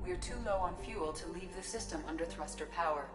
We're too low on fuel to leave the system under thruster power.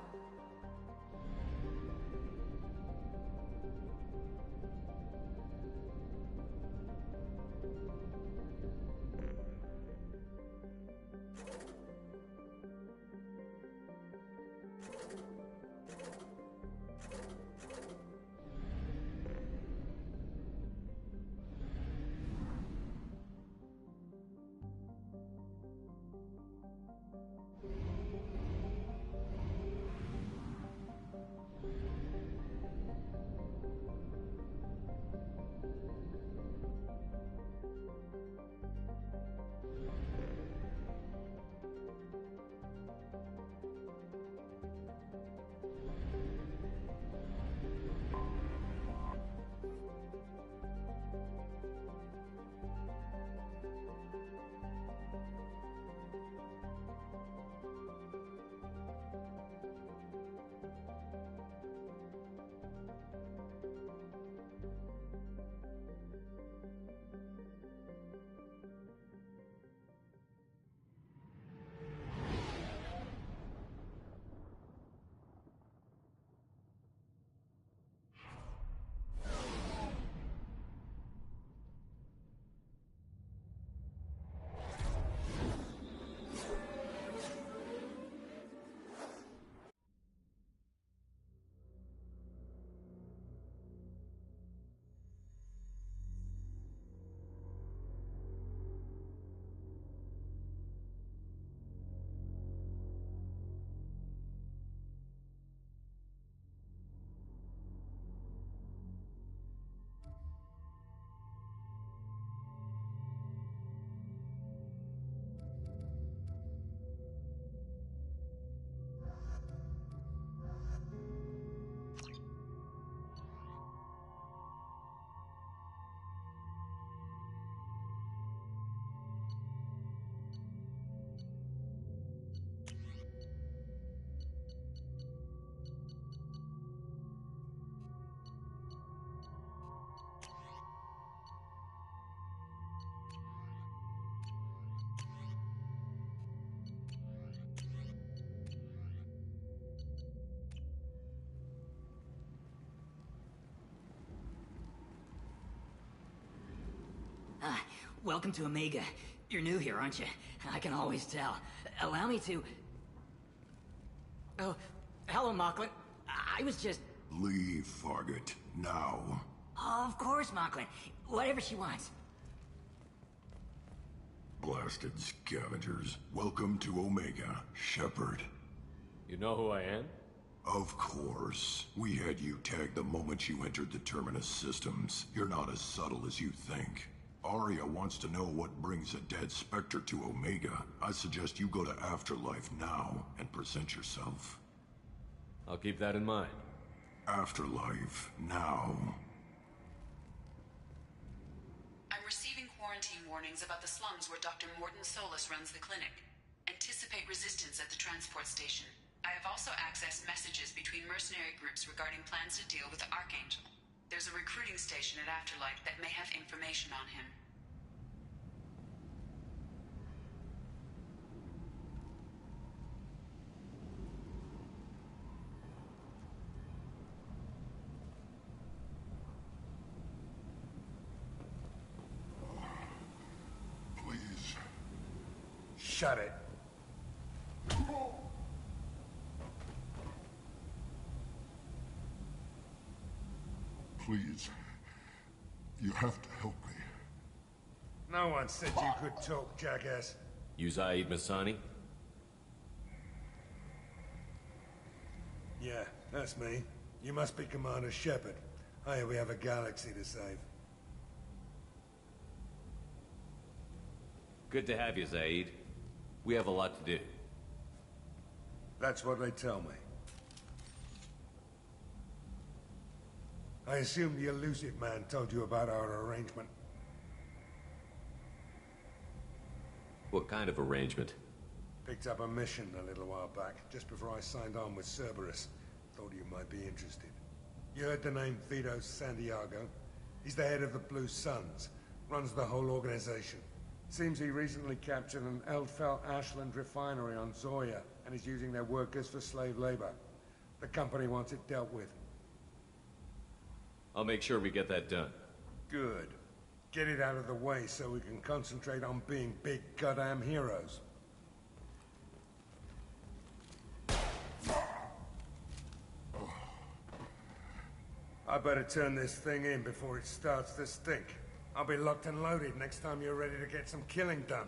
Welcome to Omega. You're new here, aren't you? I can always tell. Allow me to... Oh, hello, Mocklin. I was just... Leave, Fargate. Now. Oh, of course, Mocklin. Whatever she wants. Blasted scavengers. Welcome to Omega, Shepard. You know who I am? Of course. We had you tagged the moment you entered the Terminus systems. You're not as subtle as you think. Arya wants to know what brings a dead Spectre to Omega. I suggest you go to Afterlife now and present yourself. I'll keep that in mind. Afterlife now. I'm receiving quarantine warnings about the slums where Dr. Morton Solus runs the clinic. Anticipate resistance at the transport station. I have also accessed messages between mercenary groups regarding plans to deal with the Archangel. There's a recruiting station at Afterlife that may have information on him. Please. Shut it. Please. You have to help me. No one said you could talk, jackass. You Zaid Masani? Yeah, that's me. You must be Commander Shepard. Hey, we have a galaxy to save. Good to have you, Zaid. We have a lot to do. That's what they tell me. I assume the elusive man told you about our arrangement. What kind of arrangement? Picked up a mission a little while back, just before I signed on with Cerberus. Thought you might be interested. You heard the name Vito Santiago? He's the head of the Blue Suns, runs the whole organization. Seems he recently captured an Eldfell Ashland refinery on Zoya, and is using their workers for slave labor. The company wants it dealt with. I'll make sure we get that done. Good. Get it out of the way so we can concentrate on being big goddamn heroes. I better turn this thing in before it starts to stink. I'll be locked and loaded next time you're ready to get some killing done.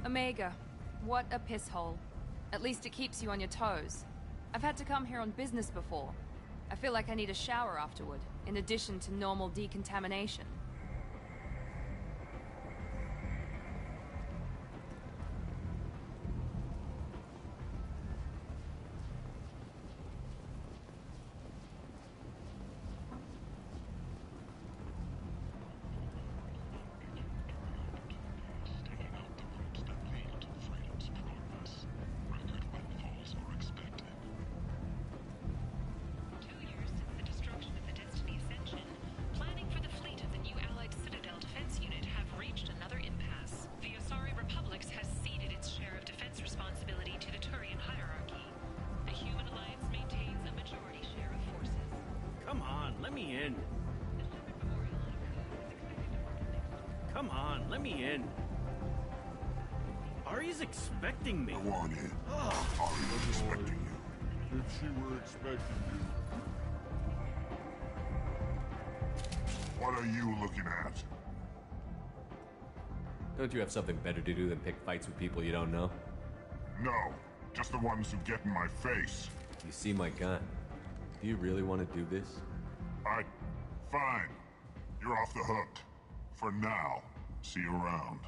Omega, what a piss hole. At least it keeps you on your toes. I've had to come here on business before. I feel like I need a shower afterward, in addition to normal decontamination. Come on, let me in. Ari's expecting me. Go on in. Ari's expecting you. If she were expecting you. What are you looking at? Don't you have something better to do than pick fights with people you don't know? No, just the ones who get in my face. You see my gun. Do you really want to do this? Fine. You're off the hook. For now. See you around.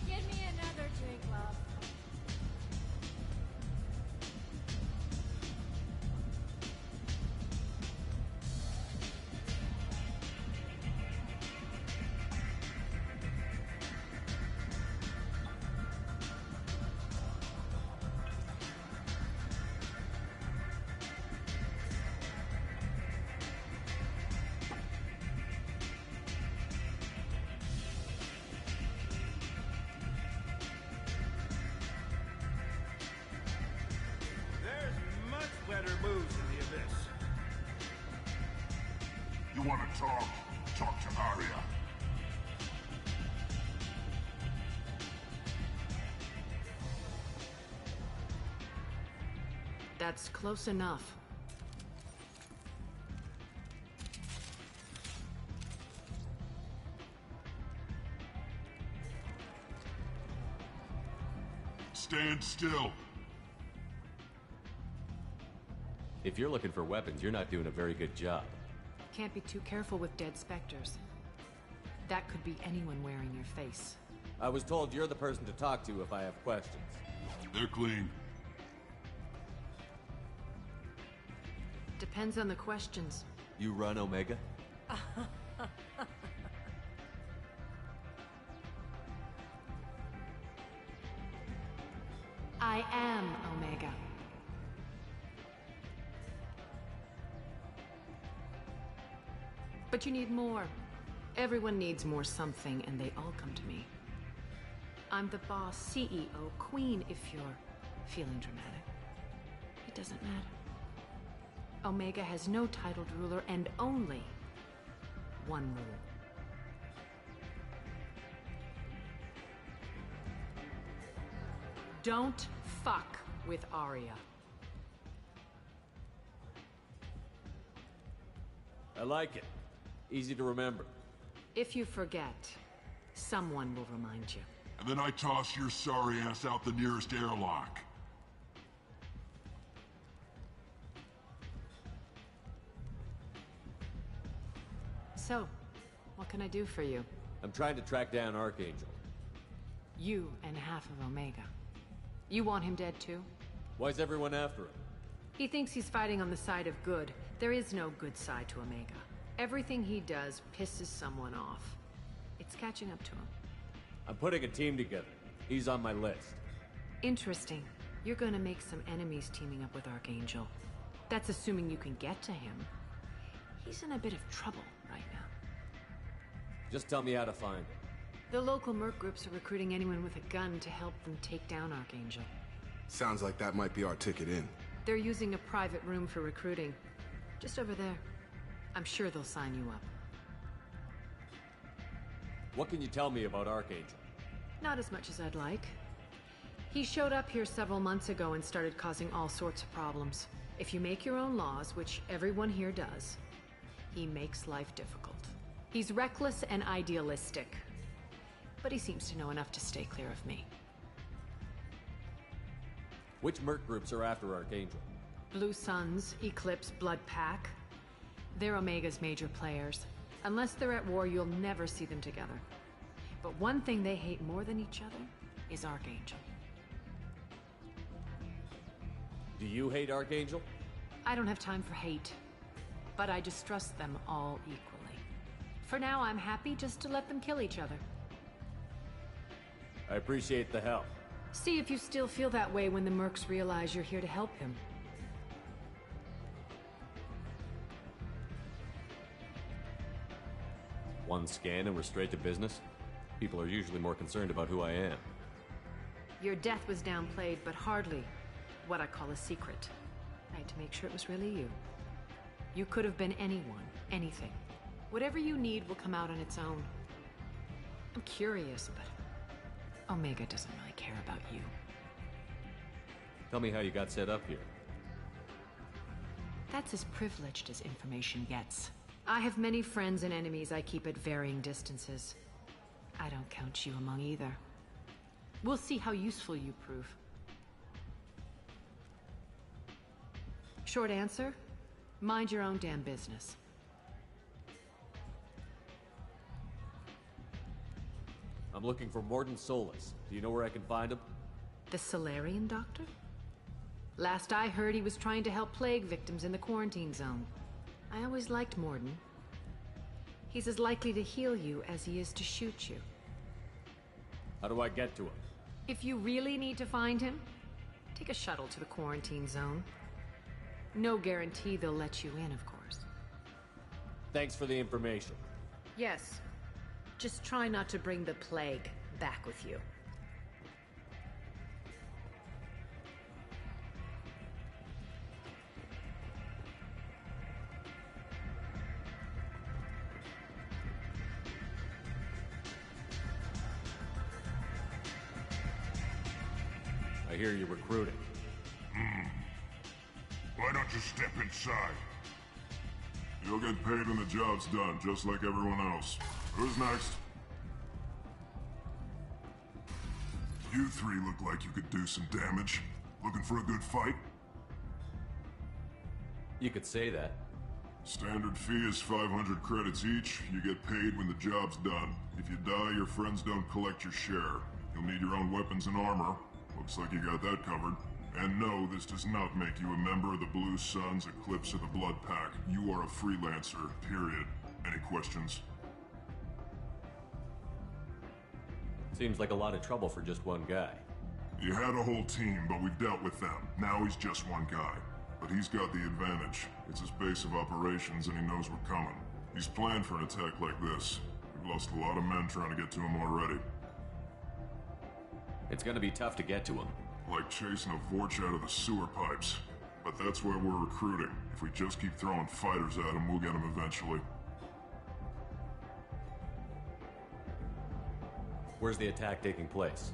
Give me another drink, love. There's much better moves in the Abyss. You want to talk? Talk to Aria. That's close enough. Stand still. If you're looking for weapons, you're not doing a very good job. Can't be too careful with dead specters. That could be anyone wearing your face. I was told you're the person to talk to if I have questions. They're clean. Depends on the questions. You run, Omega? I am Omega. But you need more. Everyone needs more something, and they all come to me. I'm the boss, CEO, queen, if you're feeling dramatic. It doesn't matter. Omega has no titled ruler and only one rule. Don't fuck with Arya. I like it. Easy to remember. If you forget, someone will remind you. And then I toss your sorry ass out the nearest airlock. So, what can I do for you? I'm trying to track down Archangel. You and half of Omega. You want him dead too? Why's everyone after him? He thinks he's fighting on the side of good. There is no good side to Omega. Everything he does pisses someone off. It's catching up to him. I'm putting a team together. He's on my list. Interesting. You're gonna make some enemies teaming up with Archangel. That's assuming you can get to him. He's in a bit of trouble right now. Just tell me how to find him. The local merc groups are recruiting anyone with a gun to help them take down Archangel. Sounds like that might be our ticket in. They're using a private room for recruiting. Just over there. I'm sure they'll sign you up. What can you tell me about Archangel? Not as much as I'd like. He showed up here several months ago and started causing all sorts of problems. If you make your own laws, which everyone here does, he makes life difficult. He's reckless and idealistic. But he seems to know enough to stay clear of me. Which merc groups are after Archangel? Blue Suns, Eclipse, Blood Pack. They're Omega's major players. Unless they're at war, you'll never see them together. But one thing they hate more than each other is Archangel. Do you hate Archangel? I don't have time for hate. But I distrust them all equally. For now, I'm happy just to let them kill each other. I appreciate the help. See if you still feel that way when the mercs realize you're here to help him. One scan and we're straight to business? People are usually more concerned about who I am. Your death was downplayed, but hardly what I call a secret. I had to make sure it was really you. You could have been anyone, anything. Whatever you need will come out on its own. I'm curious, but Omega doesn't really care about you. Tell me how you got set up here. That's as privileged as information gets. I have many friends and enemies I keep at varying distances. I don't count you among either. We'll see how useful you prove. Short answer, mind your own damn business. I'm looking for Morden Solus. Do you know where I can find him? The Solarian doctor? Last I heard, he was trying to help plague victims in the quarantine zone. I always liked Morden. He's as likely to heal you as he is to shoot you. How do I get to him? If you really need to find him, take a shuttle to the quarantine zone. No guarantee they'll let you in, of course. Thanks for the information. Yes. Just try not to bring the plague back with you. I hear you're recruiting. Why don't you step inside? You'll get paid when the job's done, just like everyone else. Who's next? You three look like you could do some damage. Looking for a good fight? You could say that. Standard fee is 500 credits each. You get paid when the job's done. If you die, your friends don't collect your share. You'll need your own weapons and armor. Looks like you got that covered. And no, this does not make you a member of the Blue Suns, Eclipse, or the Blood Pack. You are a freelancer, period. Any questions? Seems like a lot of trouble for just one guy. You had a whole team, but we've dealt with them. Now he's just one guy. But he's got the advantage. It's his base of operations and he knows we're coming. He's planned for an attack like this. We've lost a lot of men trying to get to him already. It's gonna be tough to get to him. Like chasing a Vorch out of the sewer pipes. But that's why we're recruiting. If we just keep throwing fighters at him, we'll get him eventually. Where's the attack taking place?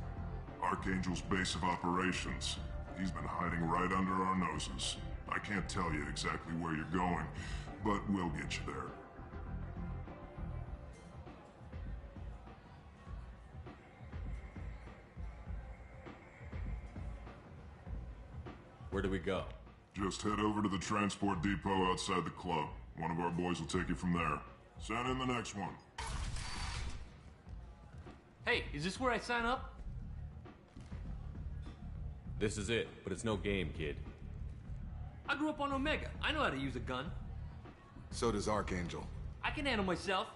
Archangel's base of operations. He's been hiding right under our noses. I can't tell you exactly where you're going, but we'll get you there. Where do we go? Just head over to the transport depot outside the club. One of our boys will take you from there. Send in the next one. Hey, is this where I sign up? This is it, but it's no game, kid. I grew up on Omega. I know how to use a gun. So does Archangel. I can handle myself.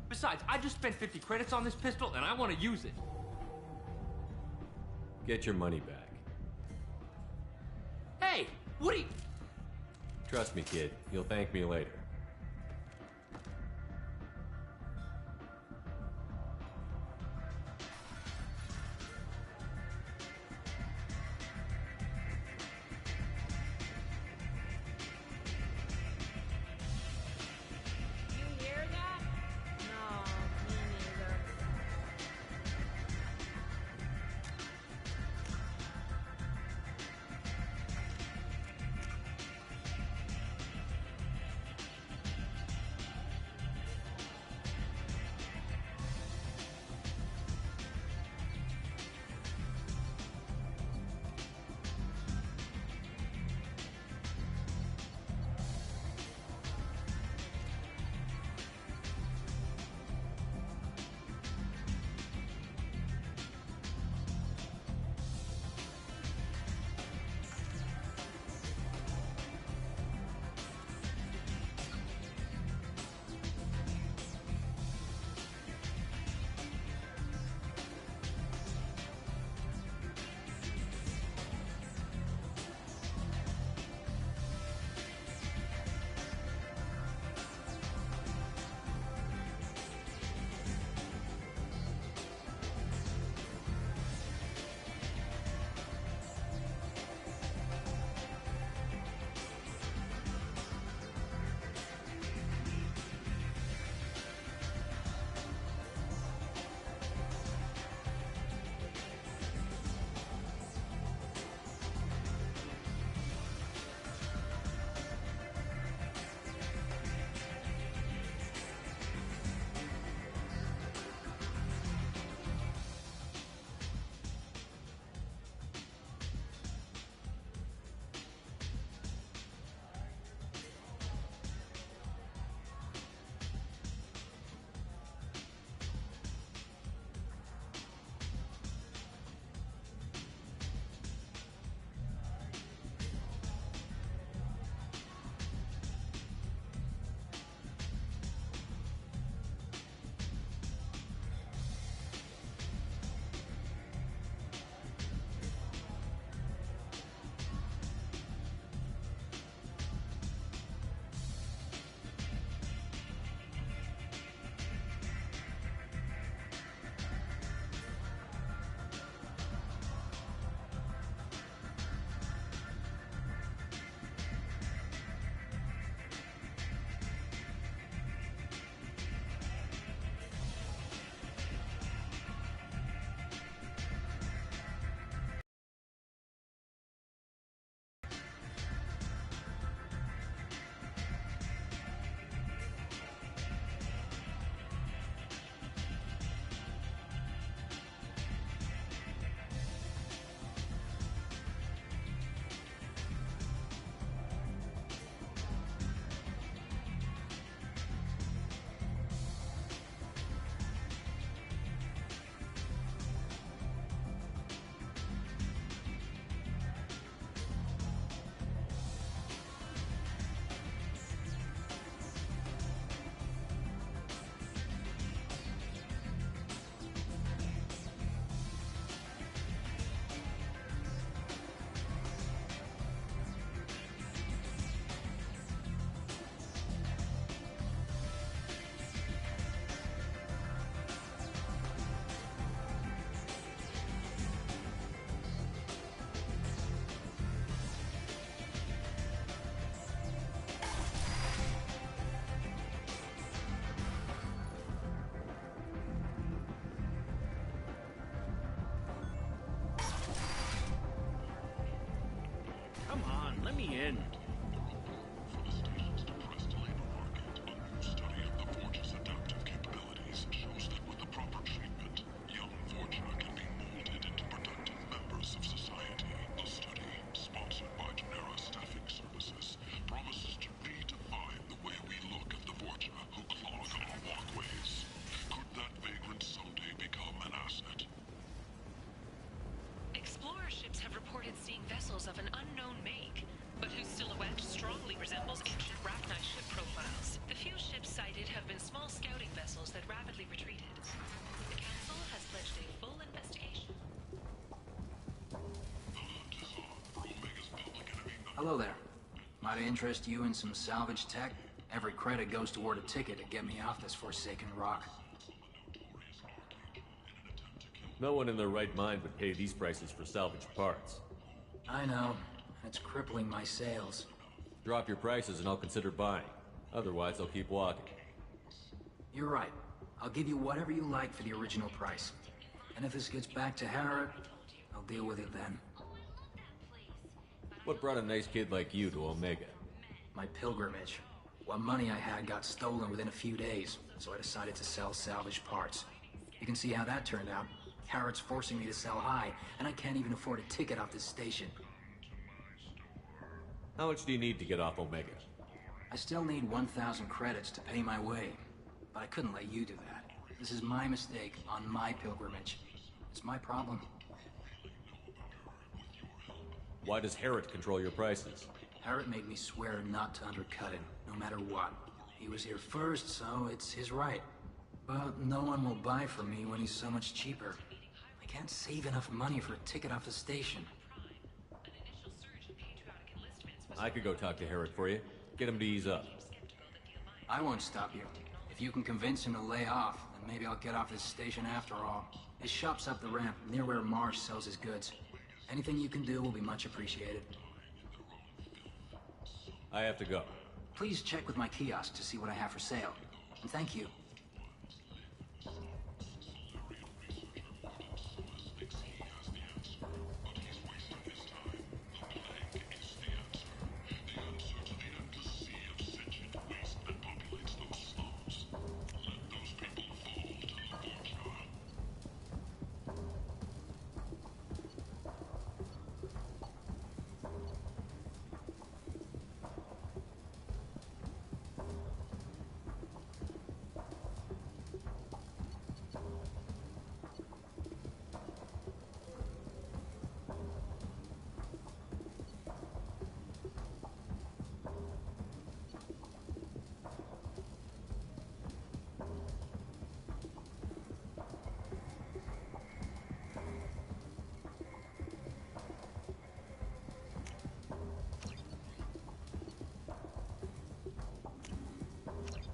Besides, I just spent 50 credits on this pistol, and I want to use it. Get your money back. Hey, what are you... Trust me, kid. You'll thank me later. You hear that? No, me neither. vessels of an unknown make, but whose silhouette strongly resembles ancient Rachni ship profiles. The few ships sighted have been small scouting vessels that rapidly retreated. The Council has pledged a full investigation. Hello there. Might I interest you in some salvage tech? Every credit goes toward a ticket to get me off this forsaken rock. No one in their right mind would pay these prices for salvaged parts. I know. It's crippling my sales. Drop your prices and I'll consider buying. Otherwise, I'll keep walking. You're right. I'll give you whatever you like for the original price. And if this gets back to Harrod, I'll deal with it then. What brought a nice kid like you to Omega? My pilgrimage. What money I had got stolen within a few days, so I decided to sell salvaged parts. You can see how that turned out. Harrod's forcing me to sell high, and I can't even afford a ticket off this station. How much do you need to get off Omega? I still need 1,000 credits to pay my way, but I couldn't let you do that. This is my mistake on my pilgrimage. It's my problem. Why does Harrod control your prices? Harrod made me swear not to undercut him, no matter what. He was here first, so it's his right. But no one will buy from me when he's so much cheaper. I can't save enough money for a ticket off the station. I could go talk to Harrod for you. Get him to ease up. I won't stop you. If you can convince him to lay off, then maybe I'll get off this station after all. His shop's up the ramp, near where Marsh sells his goods. Anything you can do will be much appreciated. I have to go. Please check with my kiosk to see what I have for sale. And thank you.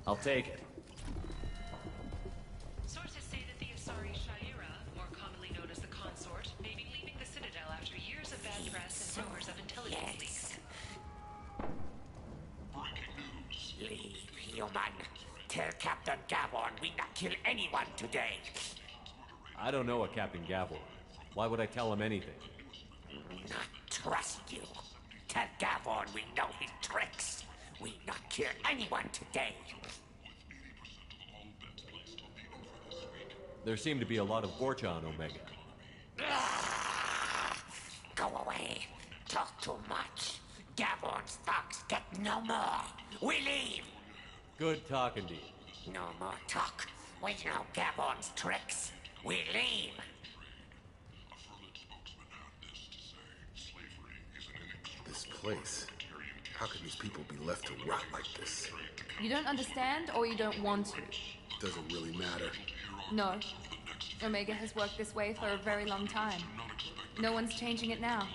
I'll take it. Sources say that the Asari Shaira, more commonly known as the Consort, may be leaving the Citadel after years of bad press and rumors of intelligence leaks. Leave, human. Tell Captain Gavon we not kill anyone today. I don't know a Captain Gavon. Why would I tell him anything? Not trust you. Tell Gavon we know his tricks. We not kill anyone today. There seem to be a lot of Gorcha on Omega. Go away. Talk too much. Gavon's thugs get no more. We leave. Good talking to you. No more talk. We know Gavon's tricks. We leave. This place. How can these people be left to rot like this? You don't understand, or you don't want to? Doesn't really matter. No. Omega has worked this way for a very long time. No one's changing it now.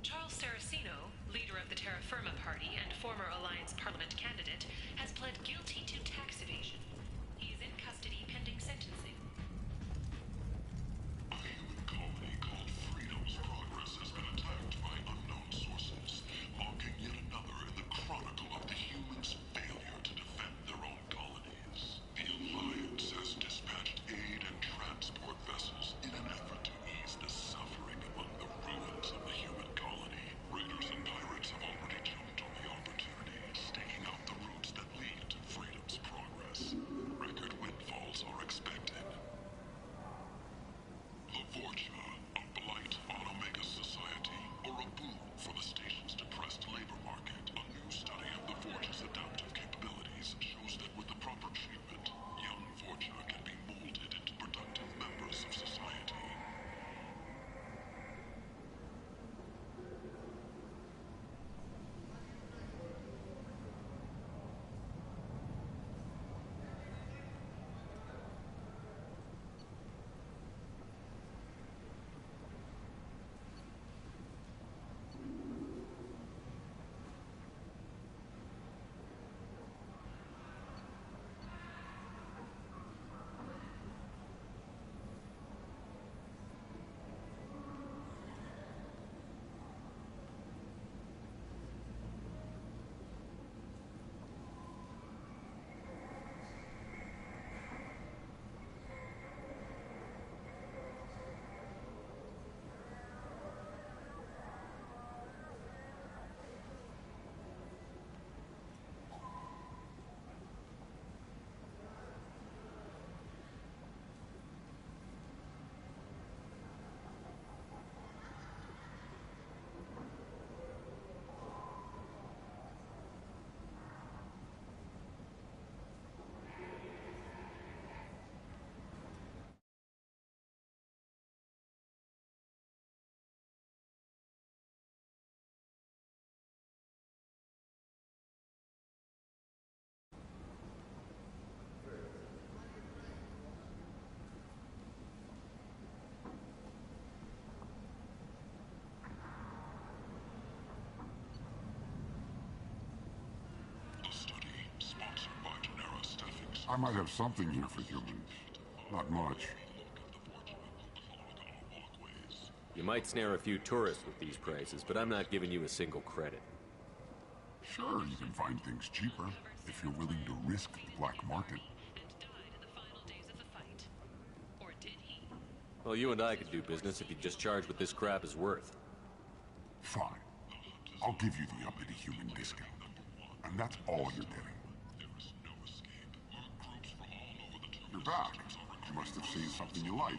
Charles Saraceno, leader of the Terra Firma Party and former Alliance Parliament candidate, has pled guilty to tax evasion. He is in custody pending sentencing. A human colony called Freedom's Progress has been attacked by unknown sources, marking yet another in the chronicle of the humans' failure to defend their own colonies. The Alliance has dispatched aid and transport vessels in an effort to ease the suffering among the ruins of the human colony. Raiders and pirates have already jumped on the opportunity, staking out the routes that lead to freedom. I might have something here for humans. Not much. You might snare a few tourists with these prices, but I'm not giving you a single credit. Sure, you can find things cheaper if you're willing to risk the black market. Well, you and I could do business if you just charge what this crap is worth. Fine. I'll give you the uppity human discount. And that's all you're getting. You're back. You must have seen something you like.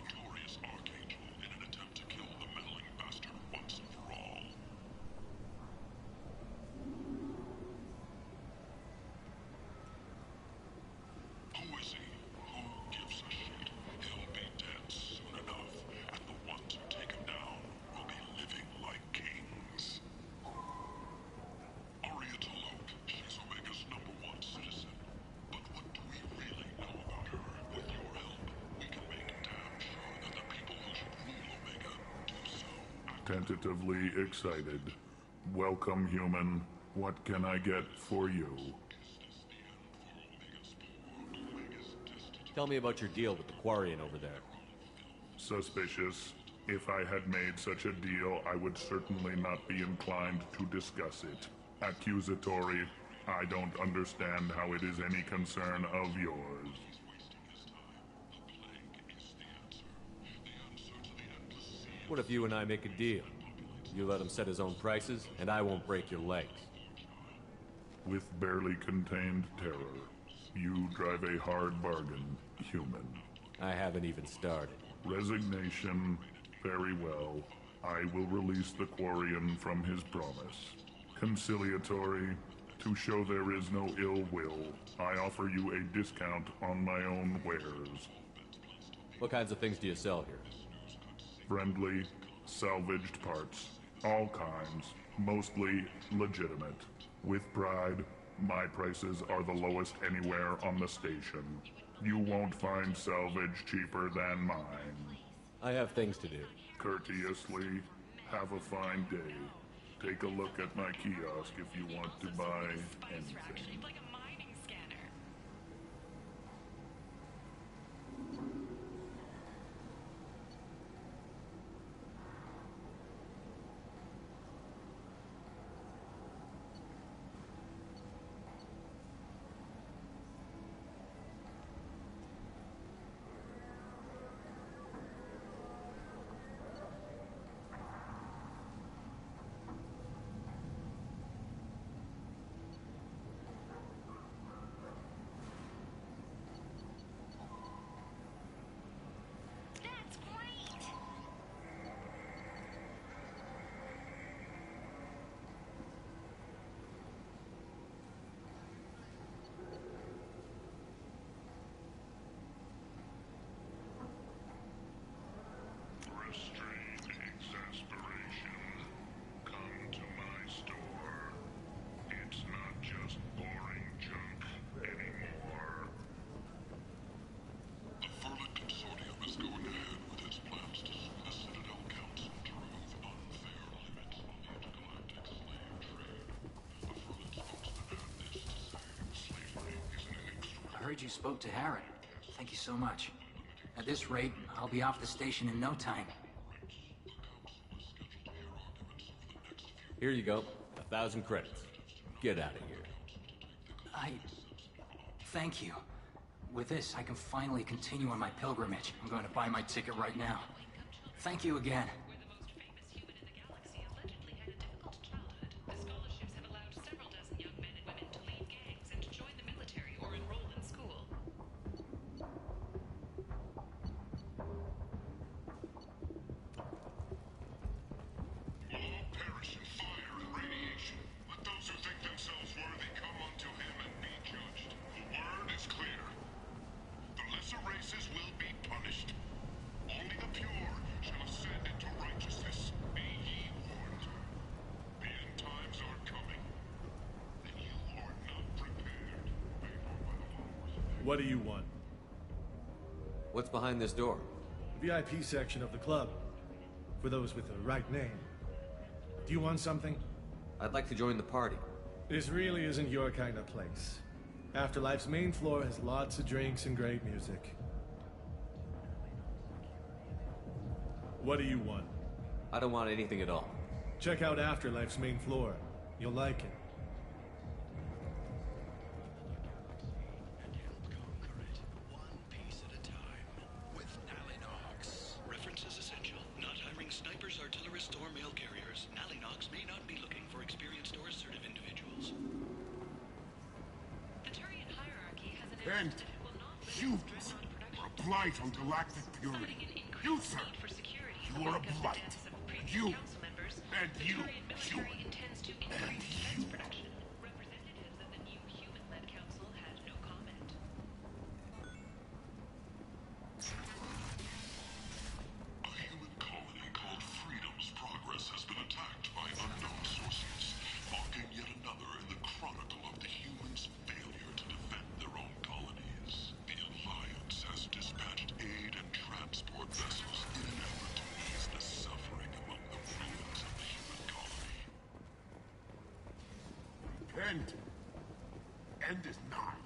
Tentatively excited. Welcome, human. What can I get for you? Tell me about your deal with the Quarian over there. Suspicious. If I had made such a deal, I would certainly not be inclined to discuss it. Accusatory. I don't understand how it is any concern of yours. What if you and I make a deal? You let him set his own prices, and I won't break your legs. With barely contained terror, you drive a hard bargain, human. I haven't even started. Resignation. Very well. I will release the Quarian from his promise. Conciliatory. To show there is no ill will, I offer you a discount on my own wares. What kinds of things do you sell here? Friendly, salvaged parts. All kinds. Mostly legitimate. With pride, my prices are the lowest anywhere on the station. You won't find salvage cheaper than mine. I have things to do. Courteously, have a fine day. Take a look at my kiosk if you want to buy anything. I heard you spoke to Harry. Thank you so much. At this rate, I'll be off the station in no time. Here you go. 1,000 credits. Get out of here. Thank you. With this, I can finally continue on my pilgrimage. I'm going to buy my ticket right now. Thank you again. What do you want? What's behind this door? VIP section of the club. For those with the right name. Do you want something? I'd like to join the party. This really isn't your kind of place. Afterlife's main floor has lots of drinks and great music. What do you want? I don't want anything at all. Check out Afterlife's main floor. You'll like it. References essential. Not hiring snipers, artillerists, or mail carriers. Nalinox may not be looking for experienced or assertive individuals. The Turian hierarchy has an And humans are a blight on galactic purity. You, sir, you are a blight. And you, and you, human, and you. Representatives of the new human-led council had no comment. A human colony called Freedom's Progress has been attacked by unknown sources, marking yet another in the chronicle of the humans' failure to defend their own colonies. The Alliance has dispatched aid and transport vessels in an effort to ease the suffering among the ruins of the human colony. End. End is nigh.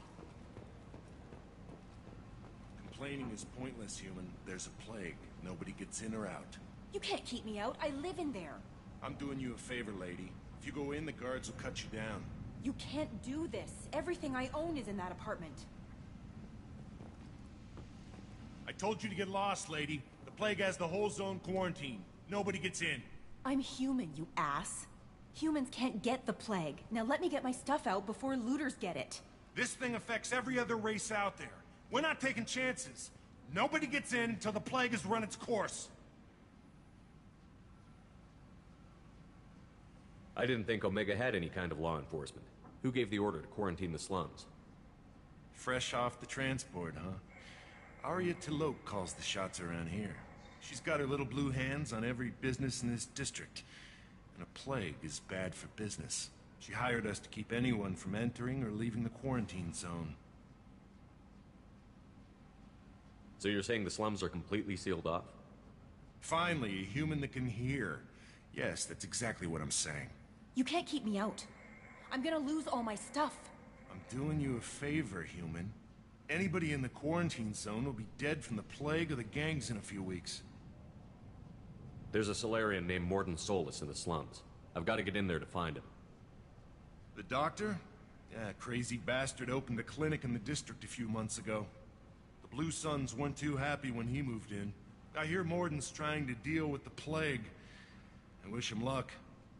Complaining is pointless, human. There's a plague. Nobody gets in or out. You can't keep me out. I live in there. I'm doing you a favor, lady. If you go in, the guards will cut you down. You can't do this. Everything I own is in that apartment. I told you to get lost, lady. The plague has the whole zone quarantined. Nobody gets in. I'm human, you ass. Humans can't get the plague. Now let me get my stuff out before looters get it. This thing affects every other race out there. We're not taking chances. Nobody gets in until the plague has run its course. I didn't think Omega had any kind of law enforcement. Who gave the order to quarantine the slums? Fresh off the transport, huh? Arya Tilok calls the shots around here. She's got her little blue hands on every business in this district. And a plague is bad for business. She hired us to keep anyone from entering or leaving the quarantine zone. So you're saying the slums are completely sealed off? Finally, a human that can hear. Yes, that's exactly what I'm saying. You can't keep me out. I'm gonna lose all my stuff. I'm doing you a favor, human. Anybody in the quarantine zone will be dead from the plague or the gangs in a few weeks. There's a Solarian named Morden Solus in the slums. I've got to get in there to find him. The doctor? Yeah, crazy bastard opened a clinic in the district a few months ago. The Blue Suns weren't too happy when he moved in. I hear Morden's trying to deal with the plague. I wish him luck,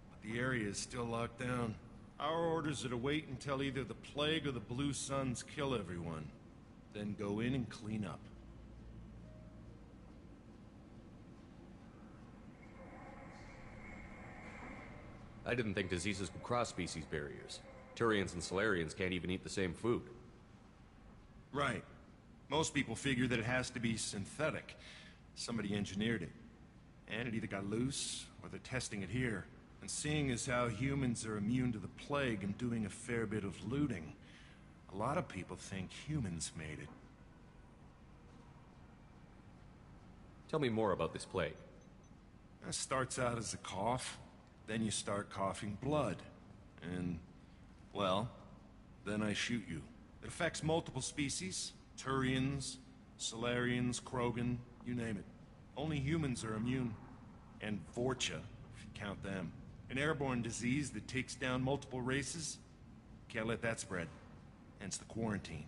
but the area is still locked down. Our orders are to wait until either the plague or the Blue Suns kill everyone. Then go in and clean up. I didn't think diseases could cross species barriers. Turians and Solarians can't even eat the same food. Right. Most people figure that it has to be synthetic. Somebody engineered it. And it either got loose, or they're testing it here. And seeing as how humans are immune to the plague and doing a fair bit of looting, a lot of people think humans made it. Tell me more about this plague. It starts out as a cough, then you start coughing blood. And, well, then I shoot you. It affects multiple species. Turians, Solarians, Krogan, you name it. Only humans are immune. And Vorcha, if you count them. An airborne disease that takes down multiple races. Can't let that spread. Hence the quarantine.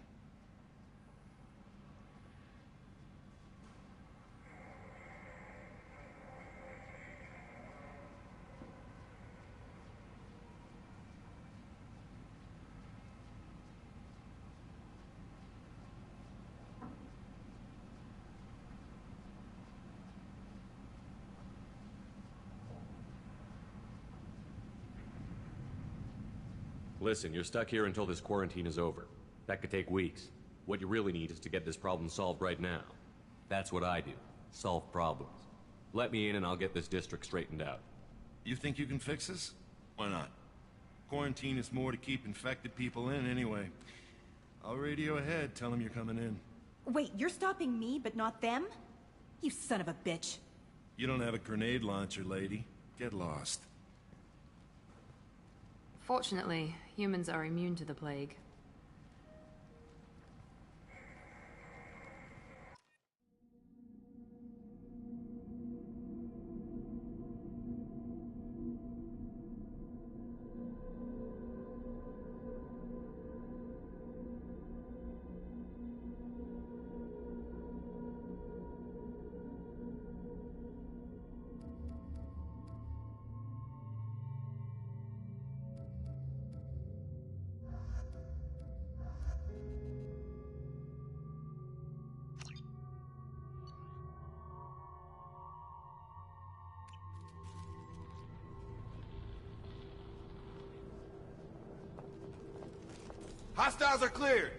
Listen, you're stuck here until this quarantine is over. That could take weeks. What you really need is to get this problem solved right now. That's what I do. Solve problems. Let me in and I'll get this district straightened out. You think you can fix this? Why not? Quarantine is more to keep infected people in anyway. I'll radio ahead, tell them you're coming in. Wait, you're stopping me, but not them? You son of a bitch. You don't have a grenade launcher, lady. Get lost. Fortunately, humans are immune to the plague. Hostiles are cleared.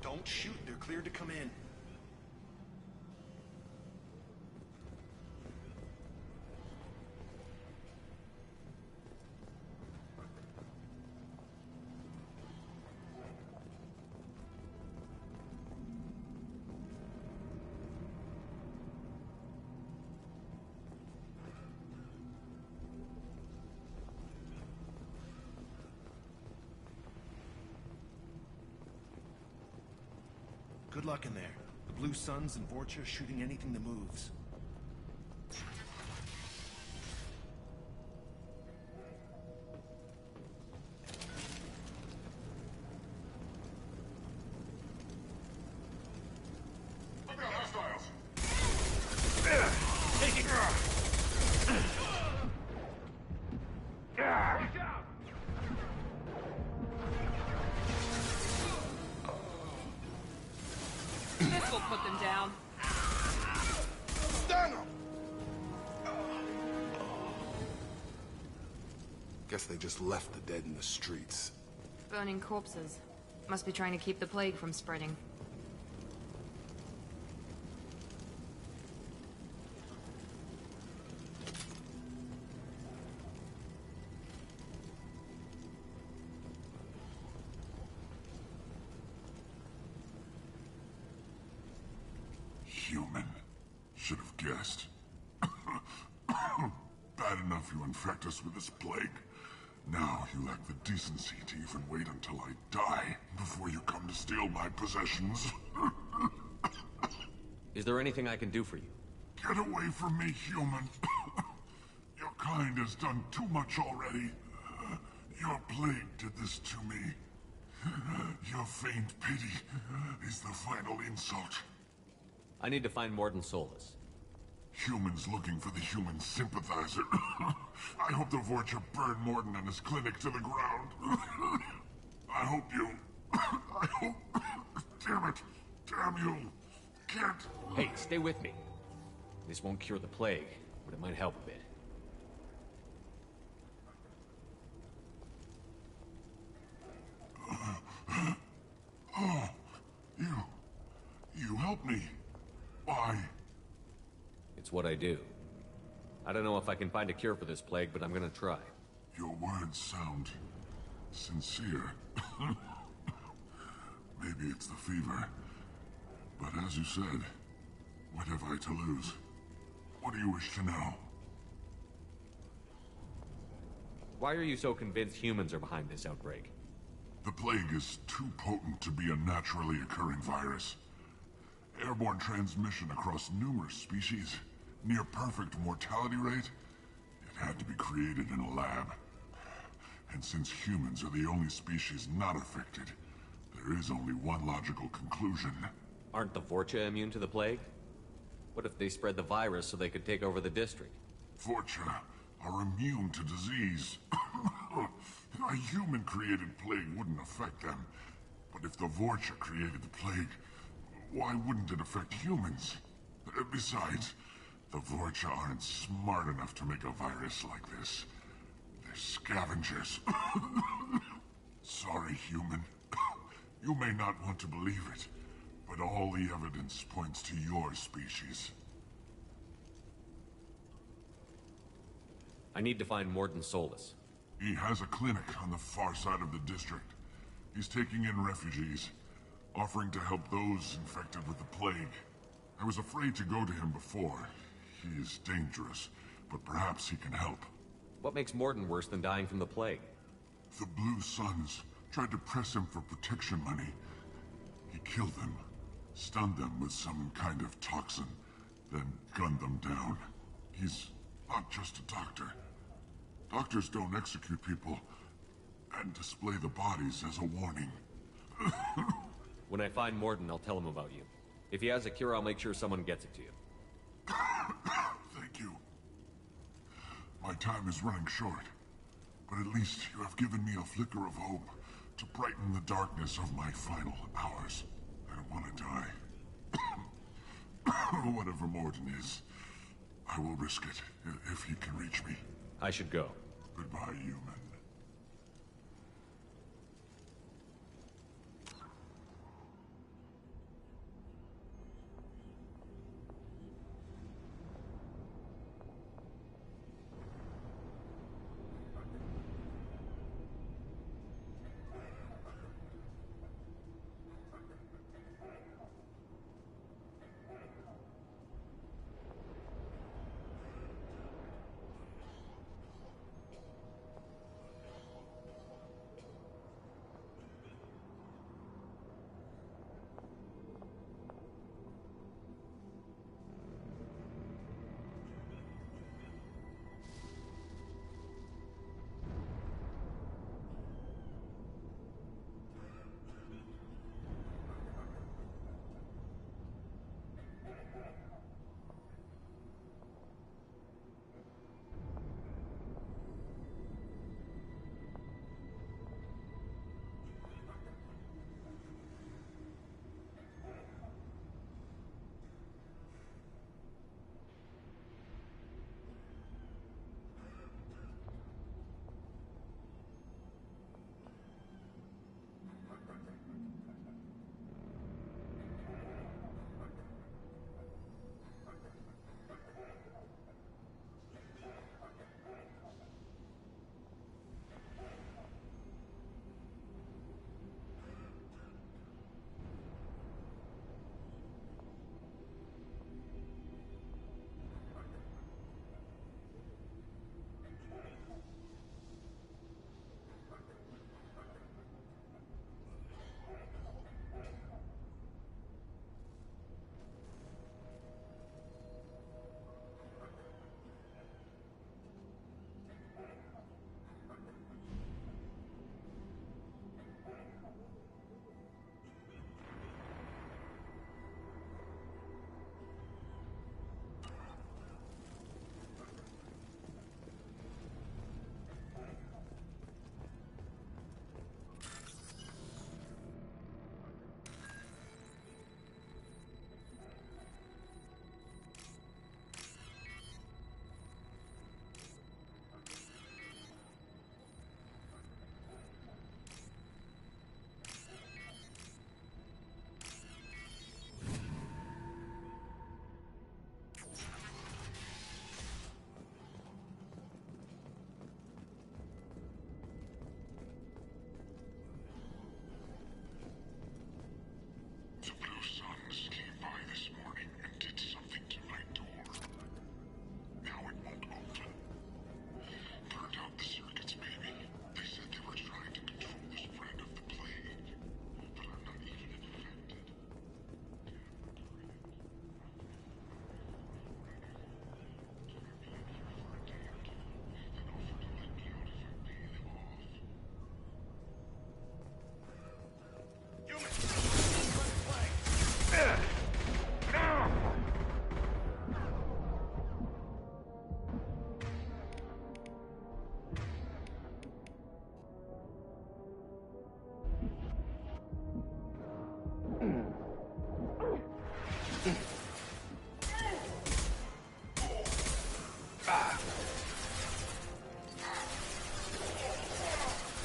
Don't shoot. They're cleared to come in. Good luck in there. The Blue Suns and Vorcha shooting anything that moves. I've got hostiles. This will put them down. Stun them! Guess they just left the dead in the streets. Burning corpses. Must be trying to keep the plague from spreading. Human. Should have guessed. Bad enough you infect us with this plague. Now you lack the decency to even wait until I die before you come to steal my possessions. Is there anything I can do for you? Get away from me, human. Your kind has done too much already. Your plague did this to me. Your feigned pity is the final insult. I need to find Morden Solus. Humans looking for the human sympathizer. I hope the Vorcha burn Morden and his clinic to the ground. I hope you... I hope... Damn it. Damn you. Can't... Hey, stay with me. This won't cure the plague, but it might help a bit. Oh, you helped me. Why? It's what I do. I don't know if I can find a cure for this plague, but I'm gonna try. Your words sound sincere. Maybe it's the fever. But as you said, what have I to lose? What do you wish to know? Why are you so convinced humans are behind this outbreak? The plague is too potent to be a naturally occurring virus. Airborne transmission across numerous species, near perfect mortality rate. It had to be created in a lab. And since humans are the only species not affected, there is only one logical conclusion. Aren't the Vorcha immune to the plague? What if they spread the virus so they could take over the district? Vorcha are immune to disease. A human-created plague wouldn't affect them. But if the Vorcha created the plague, why wouldn't it affect humans? Besides, the Vorcha aren't smart enough to make a virus like this. They're scavengers. Sorry, human. You may not want to believe it, but all the evidence points to your species. I need to find Morden Solus. He has a clinic on the far side of the district. He's taking in refugees, offering to help those infected with the plague. I was afraid to go to him before. He is dangerous, but perhaps he can help. What makes Morden worse than dying from the plague? The Blue Suns tried to press him for protection money. He killed them, stunned them with some kind of toxin, then gunned them down. He's not just a doctor. Doctors don't execute people and display the bodies as a warning. When I find Morden, I'll tell him about you. If he has a cure, I'll make sure someone gets it to you. Thank you. My time is running short, but at least you have given me a flicker of hope to brighten the darkness of my final hours. I don't want to die. Whatever Morden is, I will risk it if he can reach me. I should go. Goodbye, human.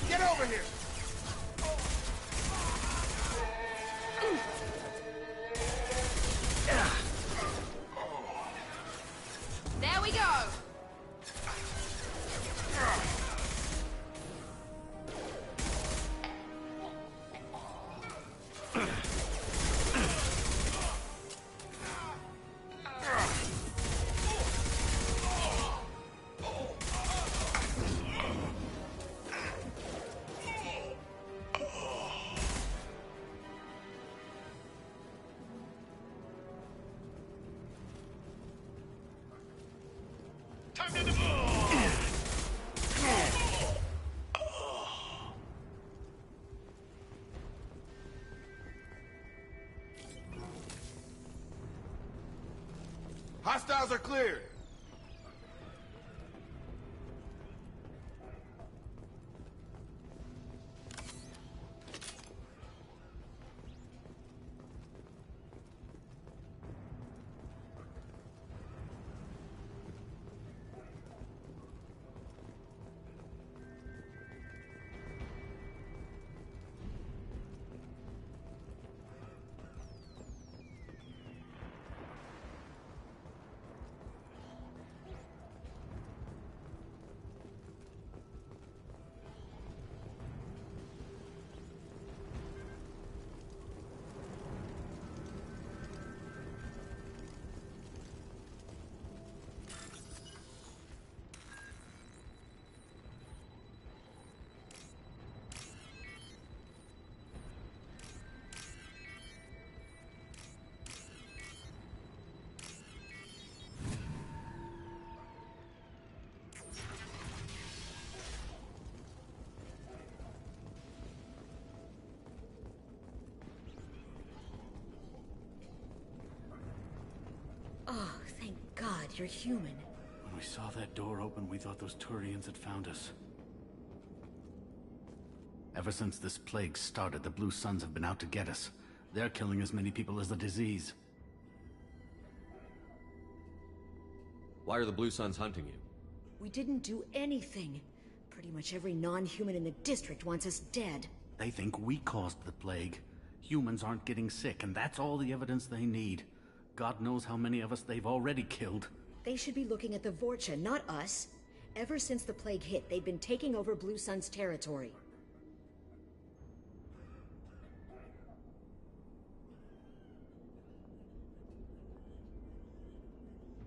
Get over here! There we go! Hostiles are cleared. Oh, thank God you're human. When we saw that door open, we thought those Turians had found us. Ever since this plague started, the Blue Suns have been out to get us. They're killing as many people as the disease. Why are the Blue Suns hunting you? We didn't do anything. Pretty much every non-human in the district wants us dead. They think we caused the plague. Humans aren't getting sick, and that's all the evidence they need. God knows how many of us they've already killed. They should be looking at the Vorcha, not us. Ever since the plague hit, they've been taking over Blue Sun's territory.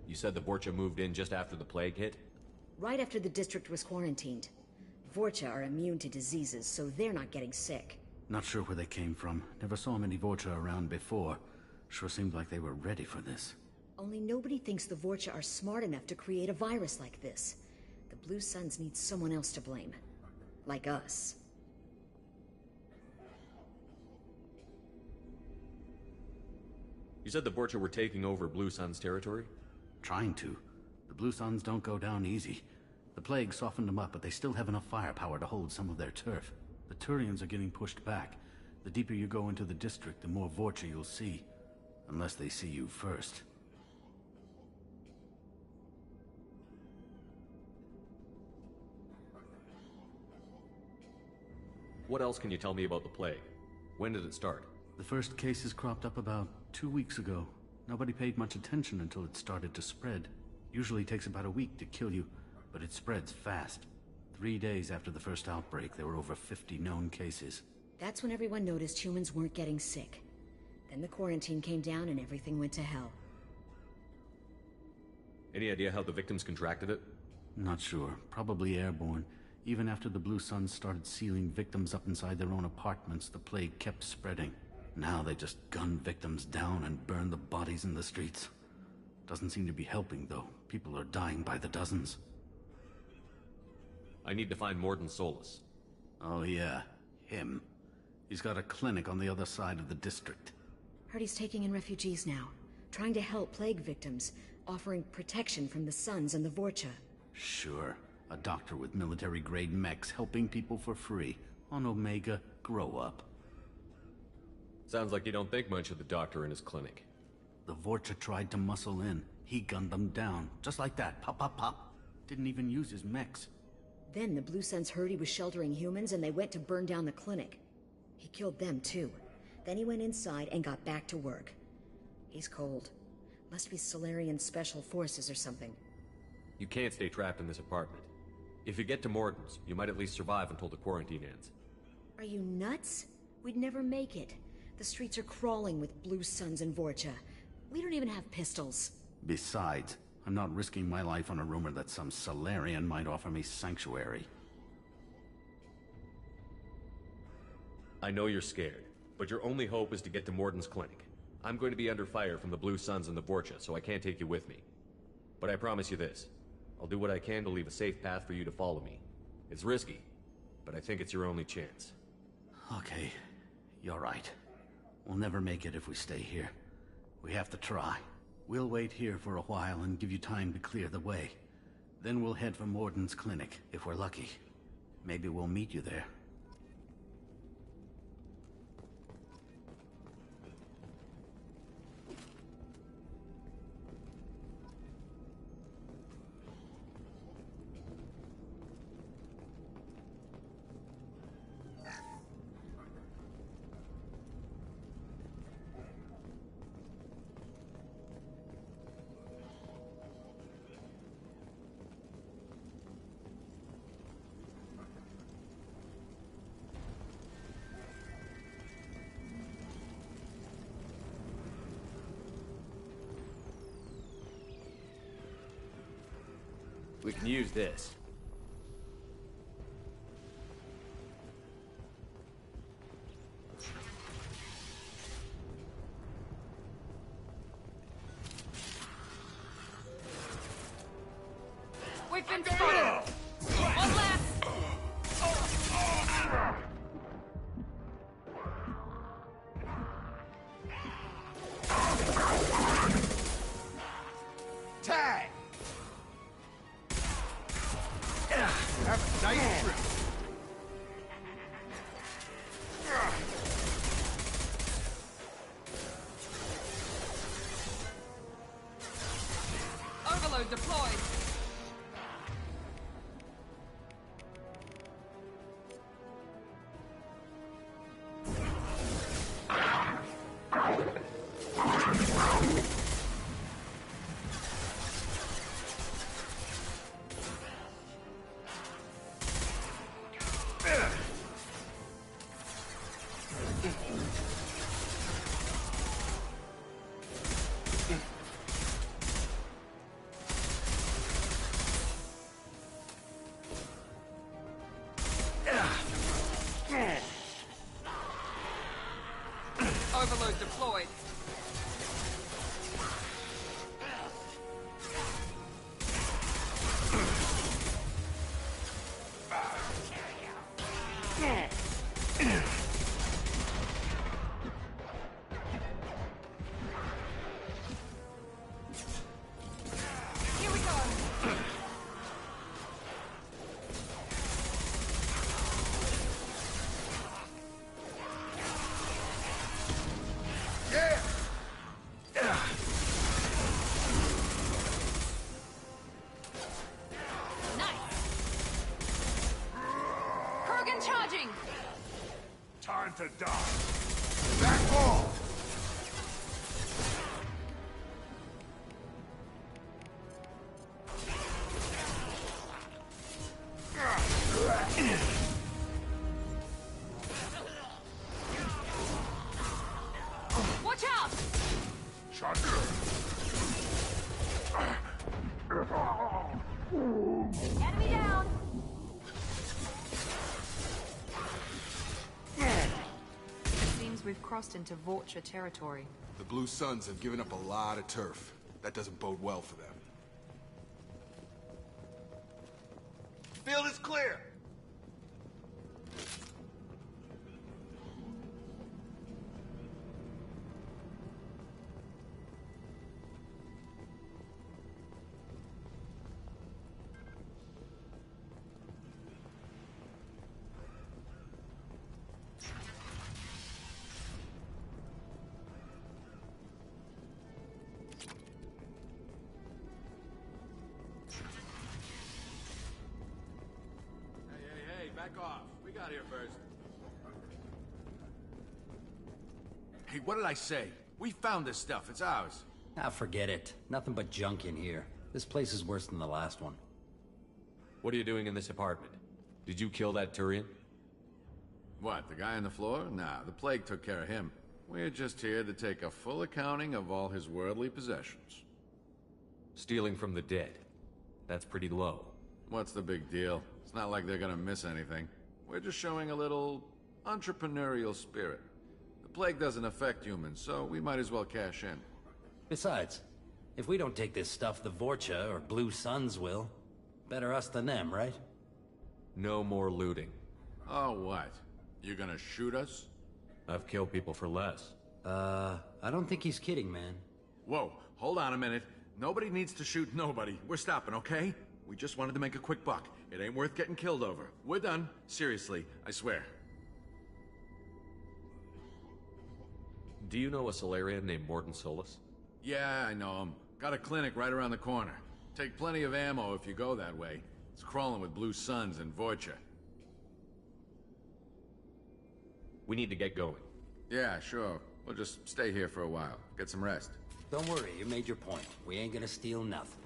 You said the Vorcha moved in just after the plague hit? Right after the district was quarantined. Vorcha are immune to diseases, so they're not getting sick. Not sure where they came from. Never saw many Vorcha around before. Sure seemed like they were ready for this. Only nobody thinks the Vorcha are smart enough to create a virus like this. The Blue Suns need someone else to blame. Like us. You said the Vorcha were taking over Blue Sun's territory? Trying to. The Blue Suns don't go down easy. The plague softened them up, but they still have enough firepower to hold some of their turf. The Turians are getting pushed back. The deeper you go into the district, the more Vorcha you'll see. Unless they see you first. What else can you tell me about the plague? When did it start? The first cases cropped up about 2 weeks ago. Nobody paid much attention until it started to spread. Usually takes about a week to kill you, but it spreads fast. 3 days after the first outbreak, there were over 50 known cases. That's when everyone noticed humans weren't getting sick. Then the quarantine came down and everything went to hell. Any idea how the victims contracted it? Not sure. Probably airborne. Even after the Blue Suns started sealing victims up inside their own apartments, the plague kept spreading. Now they just gun victims down and burn the bodies in the streets. Doesn't seem to be helping, though. People are dying by the dozens. I need to find Morden Solus. Oh yeah, him. He's got a clinic on the other side of the district. Heard he's taking in refugees now. Trying to help plague victims. Offering protection from the Suns and the Vorcha. Sure. A doctor with military-grade mechs helping people for free. On Omega, grow up. Sounds like you don't think much of the doctor in his clinic. The Vorcha tried to muscle in. He gunned them down. Just like that. Pop, pop, pop. Didn't even use his mechs. Then the Blue Suns heard he was sheltering humans and they went to burn down the clinic. He killed them too. Then he went inside and got back to work. He's cold. Must be Solarian Special Forces or something. You can't stay trapped in this apartment. If you get to Morden's, you might at least survive until the quarantine ends. Are you nuts? We'd never make it. The streets are crawling with Blue Suns and Vorcha. We don't even have pistols. Besides, I'm not risking my life on a rumor that some Solarian might offer me sanctuary. I know you're scared, but your only hope is to get to Morden's clinic. I'm going to be under fire from the Blue Suns and the Vorcha, so I can't take you with me. But I promise you this. I'll do what I can to leave a safe path for you to follow me. It's risky, but I think it's your only chance. Okay, you're right. We'll never make it if we stay here. We have to try. We'll wait here for a while and give you time to clear the way. Then we'll head for Morden's clinic, if we're lucky. Maybe we'll meet you there. We can use this. We've been spotted! One left! Tag! Have a nice trip. Overload deployed! Overload deployed. Here we go. Charging! Time to die. Back off! Watch out! Enemy down! Seems we've crossed into Vorcha territory. The Blue Suns have given up a lot of turf. That doesn't bode well for them. Field is clear! Back off. We got here first. Hey, what did I say? We found this stuff. It's ours. Ah, forget it. Nothing but junk in here. This place is worse than the last one. What are you doing in this apartment? Did you kill that Turian? What, the guy on the floor? Nah, the plague took care of him. We're just here to take a full accounting of all his worldly possessions. Stealing from the dead. That's pretty low. What's the big deal? It's not like they're gonna miss anything. We're just showing a little entrepreneurial spirit. The plague doesn't affect humans, so we might as well cash in. Besides, if we don't take this stuff, the Vorcha or Blue Suns will. Better us than them, right? No more looting. Oh, what? You gonna shoot us? I've killed people for less. I don't think he's kidding, man. Whoa, hold on a minute. Nobody needs to shoot nobody. We're stopping, okay? We just wanted to make a quick buck. It ain't worth getting killed over. We're done. Seriously, I swear. Do you know a Solarian named Morton Solus? Yeah, I know him. Got a clinic right around the corner. Take plenty of ammo if you go that way. It's crawling with Blue Suns and Vorcha. We need to get going. Yeah, sure. We'll just stay here for a while. Get some rest. Don't worry, you made your point. We ain't gonna steal nothing.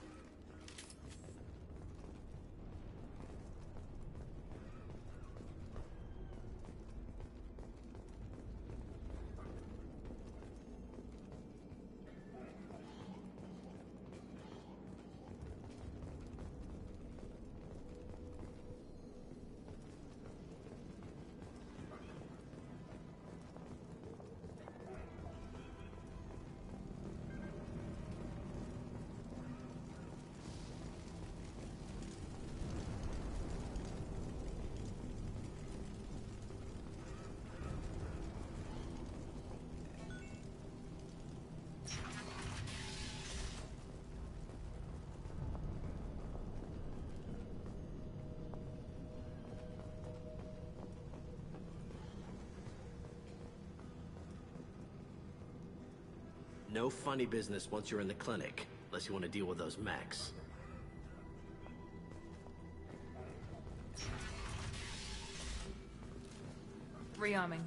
No funny business once you're in the clinic, unless you want to deal with those mechs. Rearming.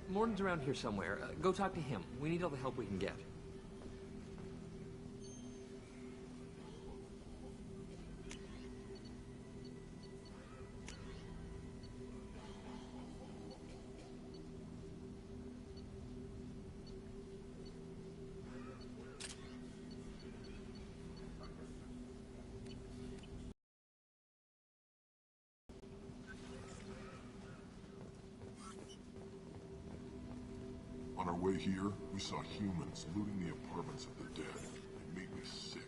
Morton's around here somewhere. Go talk to him. We need all the help we can get. On our way here, we saw humans looting the apartments of the dead. It made me sick.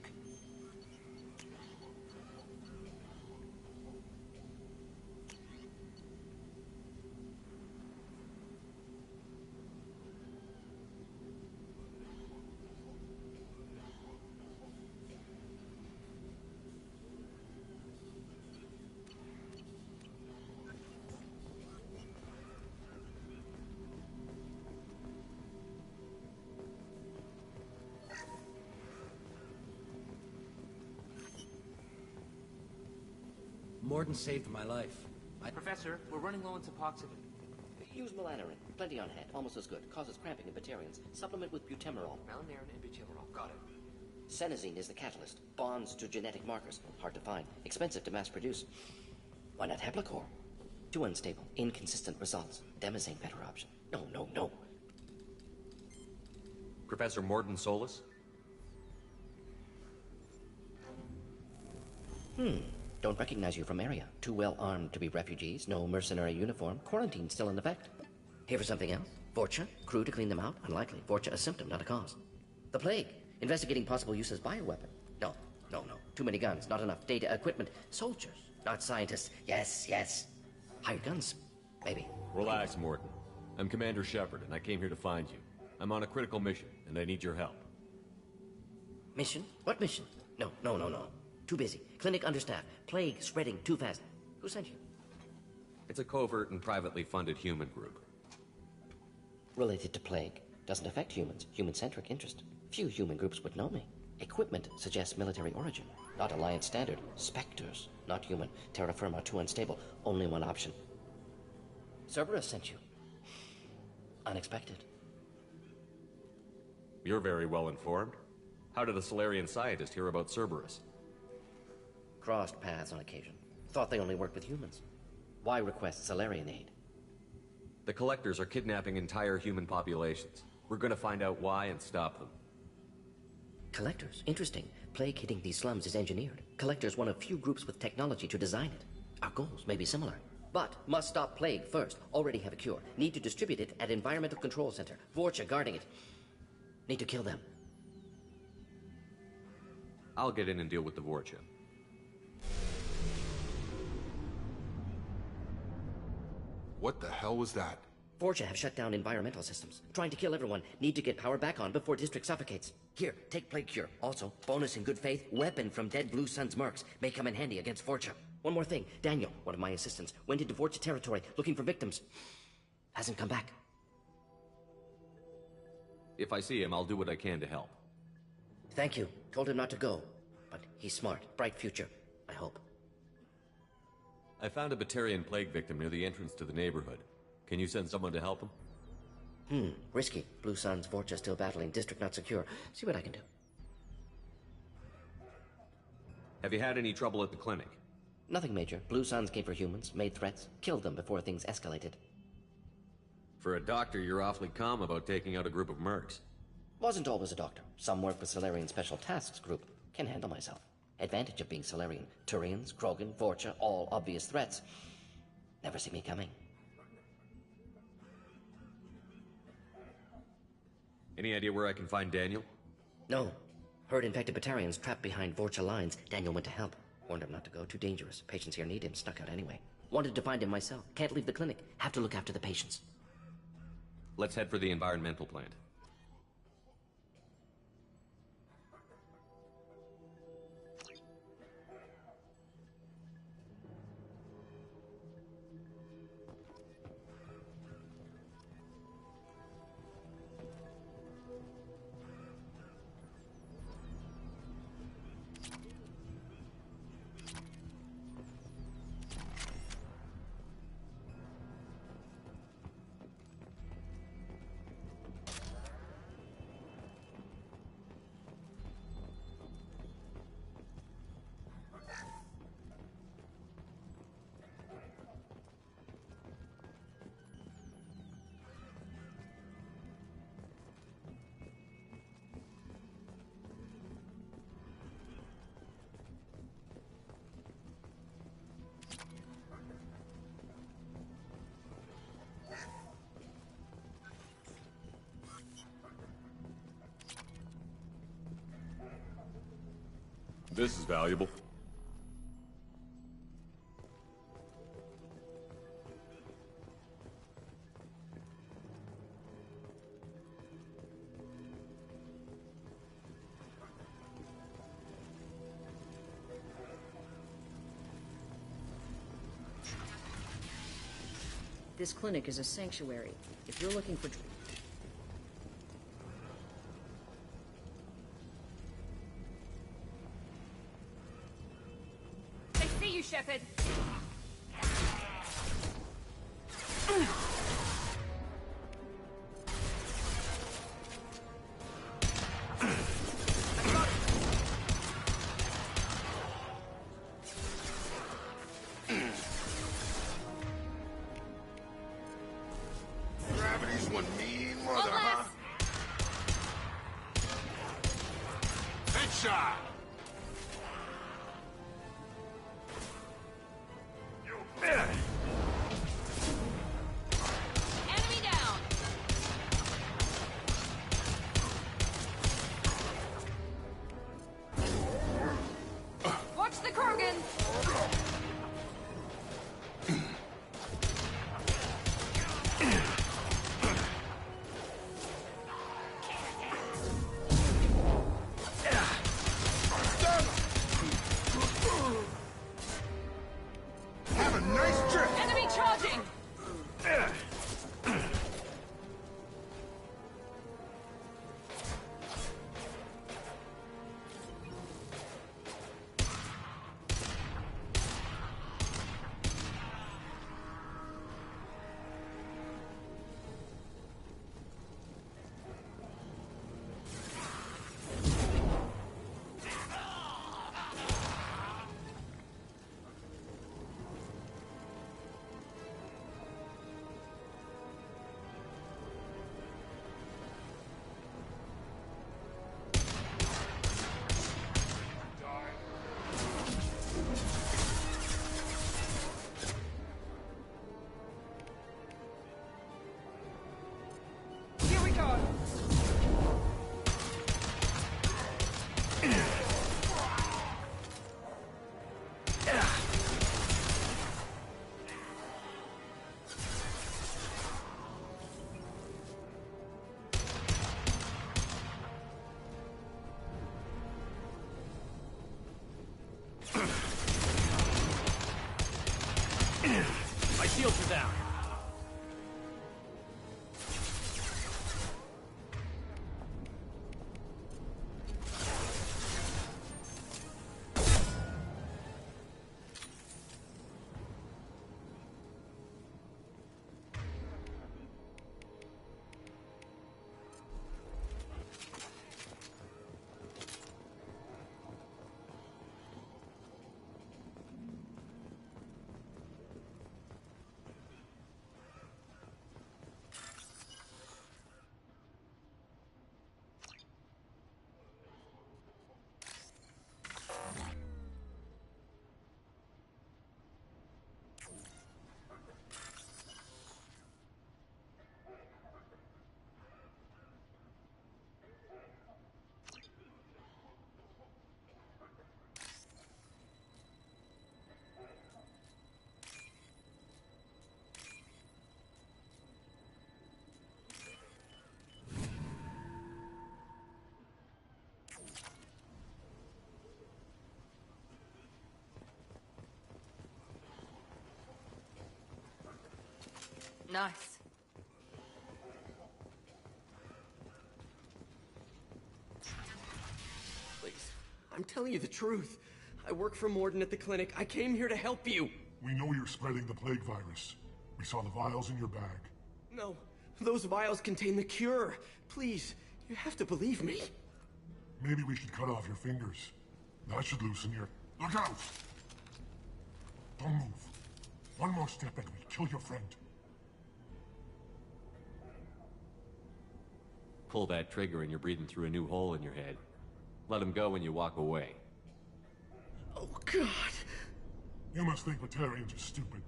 Morton saved my life. Professor, we're running low on Suboxone. Use melanorin. Plenty on hand. Almost as good. Causes cramping in Batarians. Supplement with butemerol. Melanorin and butemerol. Got it. Senesine is the catalyst. Bonds to genetic markers. Hard to find. Expensive to mass produce. Why not Heplacor? Too unstable. Inconsistent results. Demazane better option. No, no, no. Professor Morton Solus? Don't recognize you from area. Too well armed to be refugees. No mercenary uniform. Quarantine still in effect. Here for something else? Vorcha? Crew to clean them out? Unlikely. Vorcha a symptom, not a cause. The plague. Investigating possible use as bioweapon. No, no, no. Too many guns. Not enough data, equipment. Soldiers, not scientists. Yes, yes. Hired guns. Maybe. Relax, Morton. I'm Commander Shepard, and I came here to find you. I'm on a critical mission, and I need your help. Mission? What mission? No, no, no, no. Too busy. Clinic understaffed. Plague spreading too fast. Who sent you? It's a covert and privately funded human group. Related to plague. Doesn't affect humans. Human-centric interest. Few human groups would know me. Equipment suggests military origin. Not Alliance standard. Spectres. Not human. Terra firma too unstable. Only one option. Cerberus sent you. Unexpected. You're very well informed. How did a Solarian scientist hear about Cerberus? Crossed paths on occasion. Thought they only worked with humans. Why request Solarian aid? The Collectors are kidnapping entire human populations. We're gonna find out why and stop them. Collectors? Interesting. Plague hitting these slums is engineered. Collectors one of few groups with technology to design it. Our goals may be similar. But must stop plague first. Already have a cure. Need to distribute it at Environmental Control Center. Vorcha guarding it. Need to kill them. I'll get in and deal with the Vorcha. What the hell was that? Forja have shut down environmental systems. Trying to kill everyone. Need to get power back on before district suffocates. Here, take Plague Cure. Also, bonus in good faith, weapon from dead Blue Sun's mercs. May come in handy against Forja. One more thing. Daniel, one of my assistants, went into Forja territory looking for victims. Hasn't come back. If I see him, I'll do what I can to help. Thank you. Told him not to go. But he's smart. Bright future. I hope. I found a Batarian plague victim near the entrance to the neighborhood. Can you send someone to help him? Risky. Blue Sun's Forja still battling. District not secure. See what I can do. Have you had any trouble at the clinic? Nothing major. Blue Suns came for humans, made threats, killed them before things escalated. For a doctor, you're awfully calm about taking out a group of mercs. Wasn't always a doctor. Some work with Solarian Special Tasks Group. Can handle myself. Advantage of being Solarian. Turians, Krogan, Forja, all obvious threats. Never see me coming. Any idea where I can find Daniel? No. Heard infected Batarians trapped behind Vorcha lines. Daniel went to help. Warned him not to go. Too dangerous. Patients here need him. Snuck out anyway. Wanted to find him myself. Can't leave the clinic. Have to look after the patients. Let's head for the environmental plant. This is valuable. This clinic is a sanctuary. If you're looking for... They see you, Shepard. Gravity's one mean mother, huh? Headshot! Enemy down. Watch the Krogan. Have a nice trip! Enemy charging. My shields are down. Nice. Please, I'm telling you the truth. I work for Morden at the clinic. I came here to help you. We know you're spreading the plague virus. We saw the vials in your bag. No, those vials contain the cure. Please, you have to believe me. Maybe we should cut off your fingers. That should loosen your... Look out! Don't move. One more step and we kill your friend. Pull that trigger and you're breathing through a new hole in your head. Let him go when you walk away. Oh, God. You must think Batarians are stupid.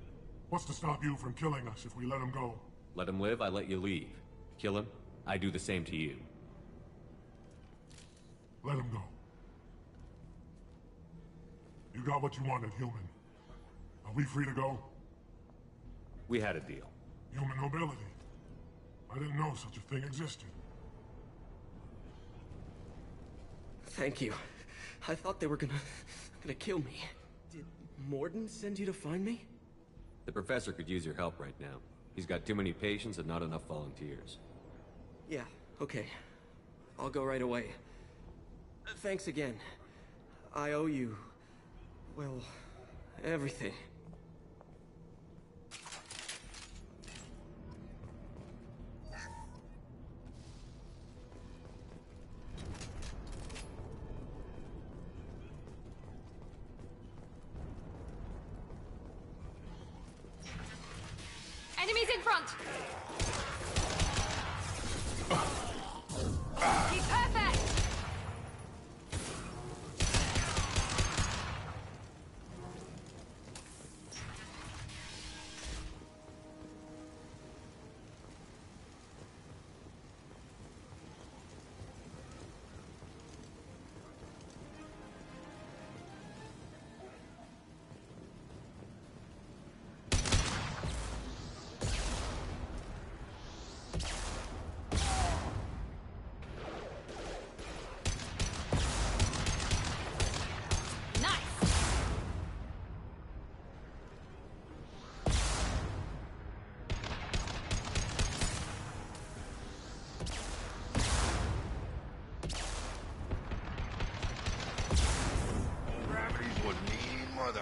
What's to stop you from killing us if we let him go? Let him live, I let you leave. Kill him, I do the same to you. Let him go. You got what you wanted, human. Are we free to go? We had a deal. Human nobility. I didn't know such a thing existed. Thank you. I thought they were gonna kill me. Did Morden send you to find me? The professor could use your help right now. He's got too many patients and not enough volunteers. Yeah, okay. I'll go right away. Thanks again. I owe you... well, everything. Enemies in front! He's perfect!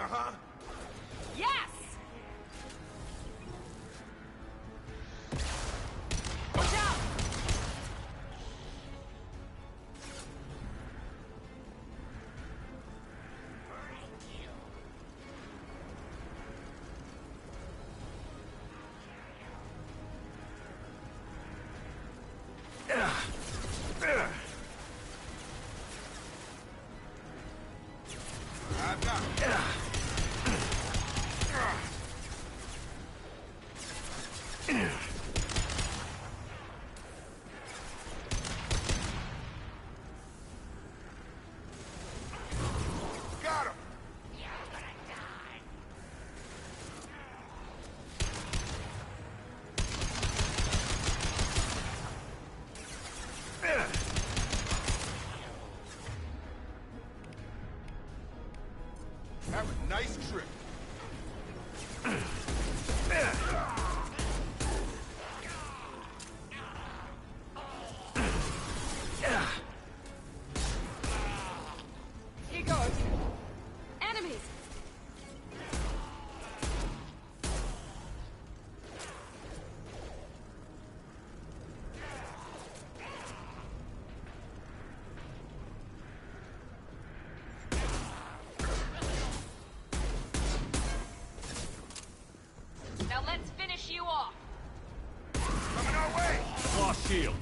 Huh? Yes! Watch out! shield.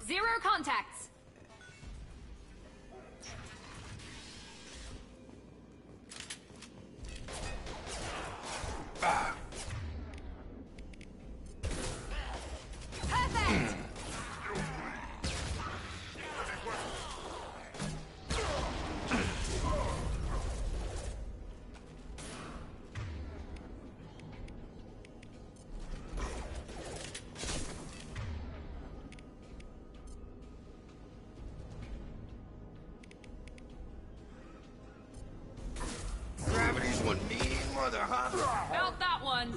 Zero contacts. Perfect. Gravity's one mean mother, huh? Felt that one.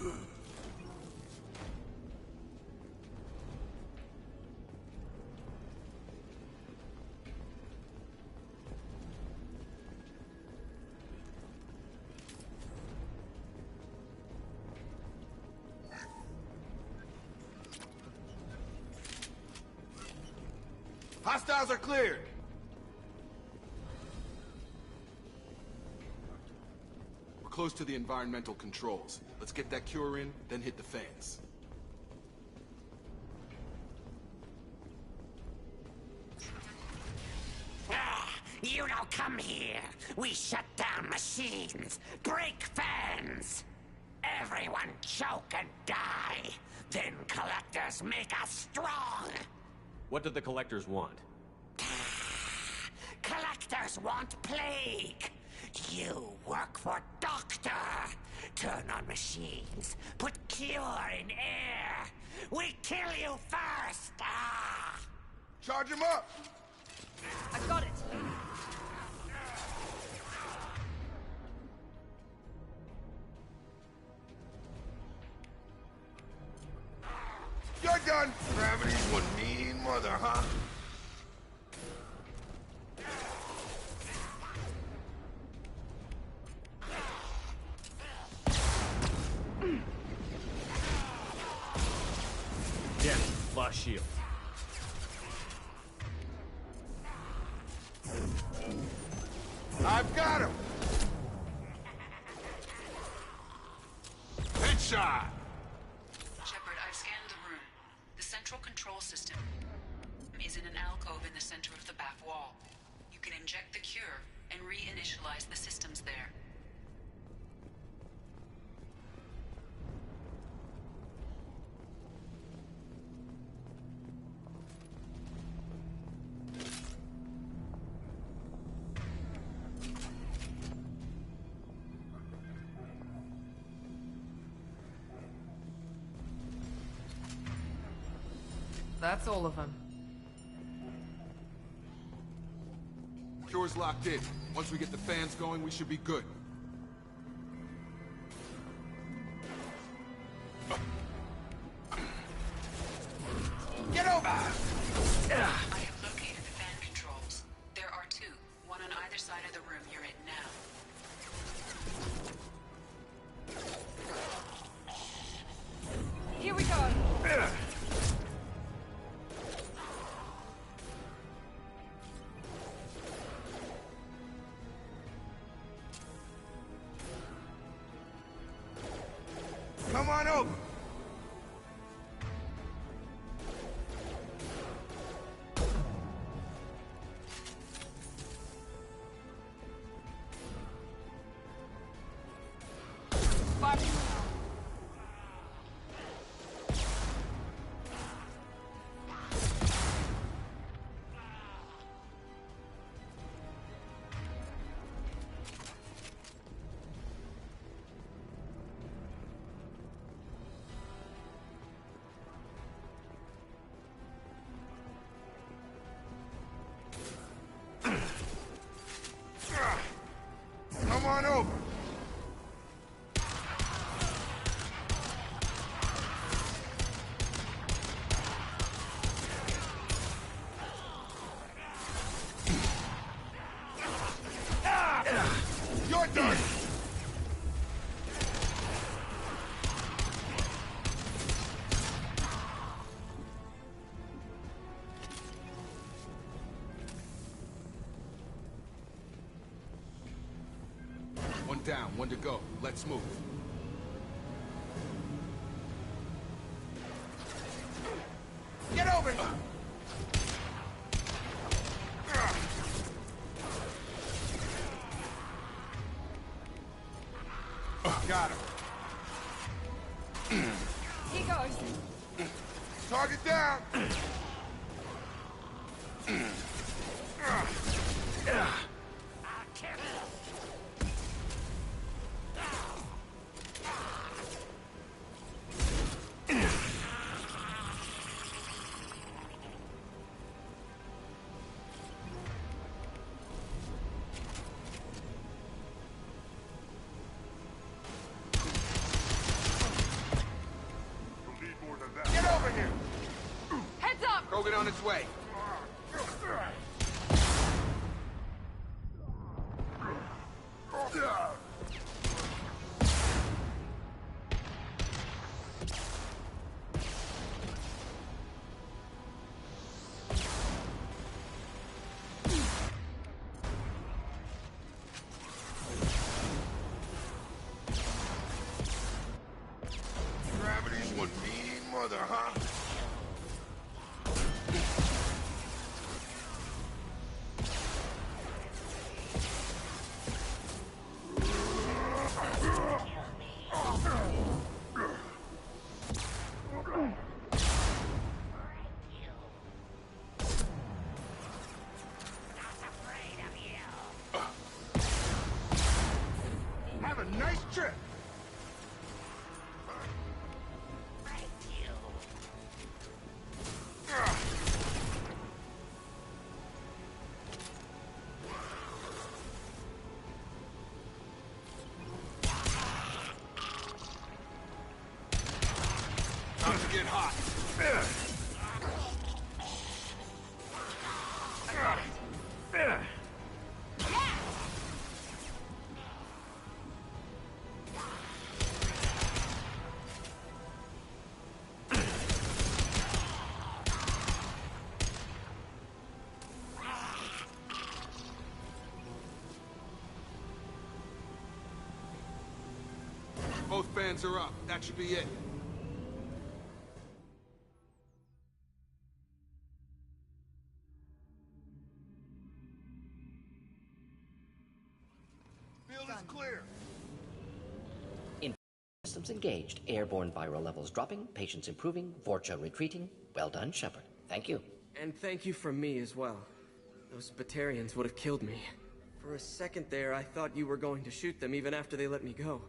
Hostiles are cleared. We're close to the environmental controls. Let's get that cure in, then hit the fans. You don't come here. We shut down machines, break fans. Everyone choke and die. Then collectors make us strong. What do the collectors want? Collectors want plague. You work for Doctor. Turn on machines. Put cure in air. We kill you first. Ah! Charge him up! I got it. You're done! Gravity's one mean mother, huh? Yeah, flash shield. I've got him! Headshot! Shepard, I've scanned the room. The central control system is in an alcove in the center of the back wall. You can inject the cure and reinitialize the systems there. That's all of them. Cure's locked in. Once we get the fans going, we should be good. Get over! I have located the fan controls. There are two, one on either side of the room you're in now. Here we go. done! One down, one to go. Let's move. Get over here! Got him. Here goes. Target down! Get over here! Heads up! Krogan on its way. Gravity's one mean mother, huh? Have a nice trip! Time to get hot. Both fans are up. That should be it. Field is clear. Systems engaged. Airborne viral levels dropping. Patients improving. Vorcha retreating. Well done, Shepard. Thank you. And thank you from me as well. Those Batarians would have killed me. For a second there, I thought you were going to shoot them even after they let me go.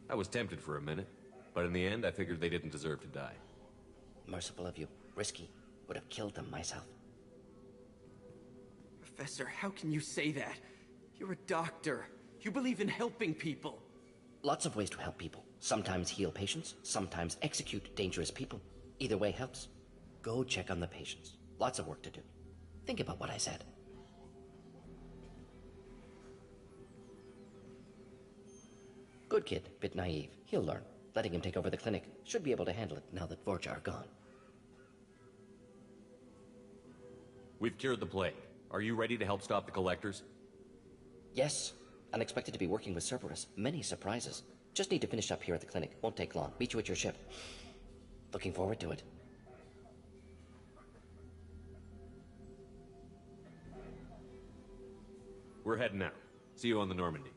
I was tempted for a minute, but in the end, I figured they didn't deserve to die. Merciful of you. Risky. Would have killed them myself. Professor, how can you say that? You're a doctor. You believe in helping people. Lots of ways to help people. Sometimes heal patients, sometimes execute dangerous people. Either way helps. Go check on the patients. Lots of work to do. Think about what I said. Good kid, bit naive. He'll learn. Letting him take over the clinic. Should be able to handle it now that Vorcha are gone. We've cured the plague. Are you ready to help stop the collectors? Yes. Unexpected to be working with Cerberus. Many surprises. Just need to finish up here at the clinic. Won't take long. Meet you at your ship. Looking forward to it. We're heading out. See you on the Normandy.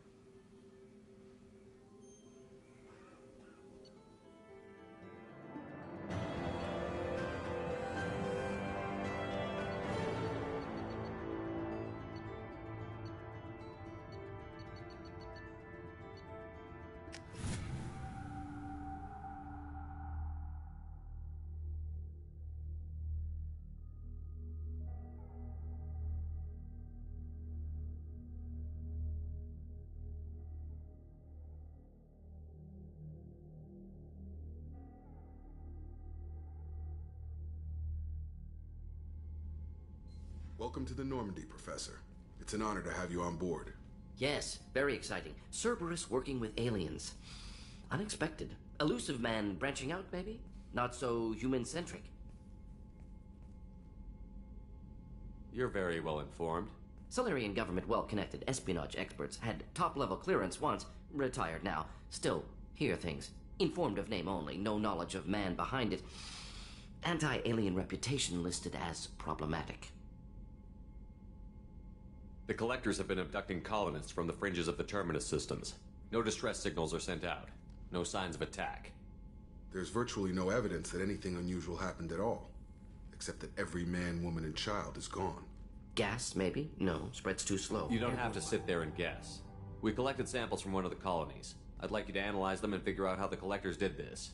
Welcome to the Normandy, Professor. It's an honor to have you on board. Yes, very exciting. Cerberus working with aliens. Unexpected. Elusive man branching out, maybe? Not so human-centric. You're very well informed. Solarian government well-connected espionage experts had top-level clearance once, retired now. Still, hear things. Informed of name only, no knowledge of man behind it. Anti-alien reputation listed as problematic. The Collectors have been abducting colonists from the fringes of the Terminus systems. No distress signals are sent out. No signs of attack. There's virtually no evidence that anything unusual happened at all. Except that every man, woman, and child is gone. Gas, maybe? No, spreads too slow. You don't have to sit there and guess. We collected samples from one of the colonies. I'd like you to analyze them and figure out how the Collectors did this.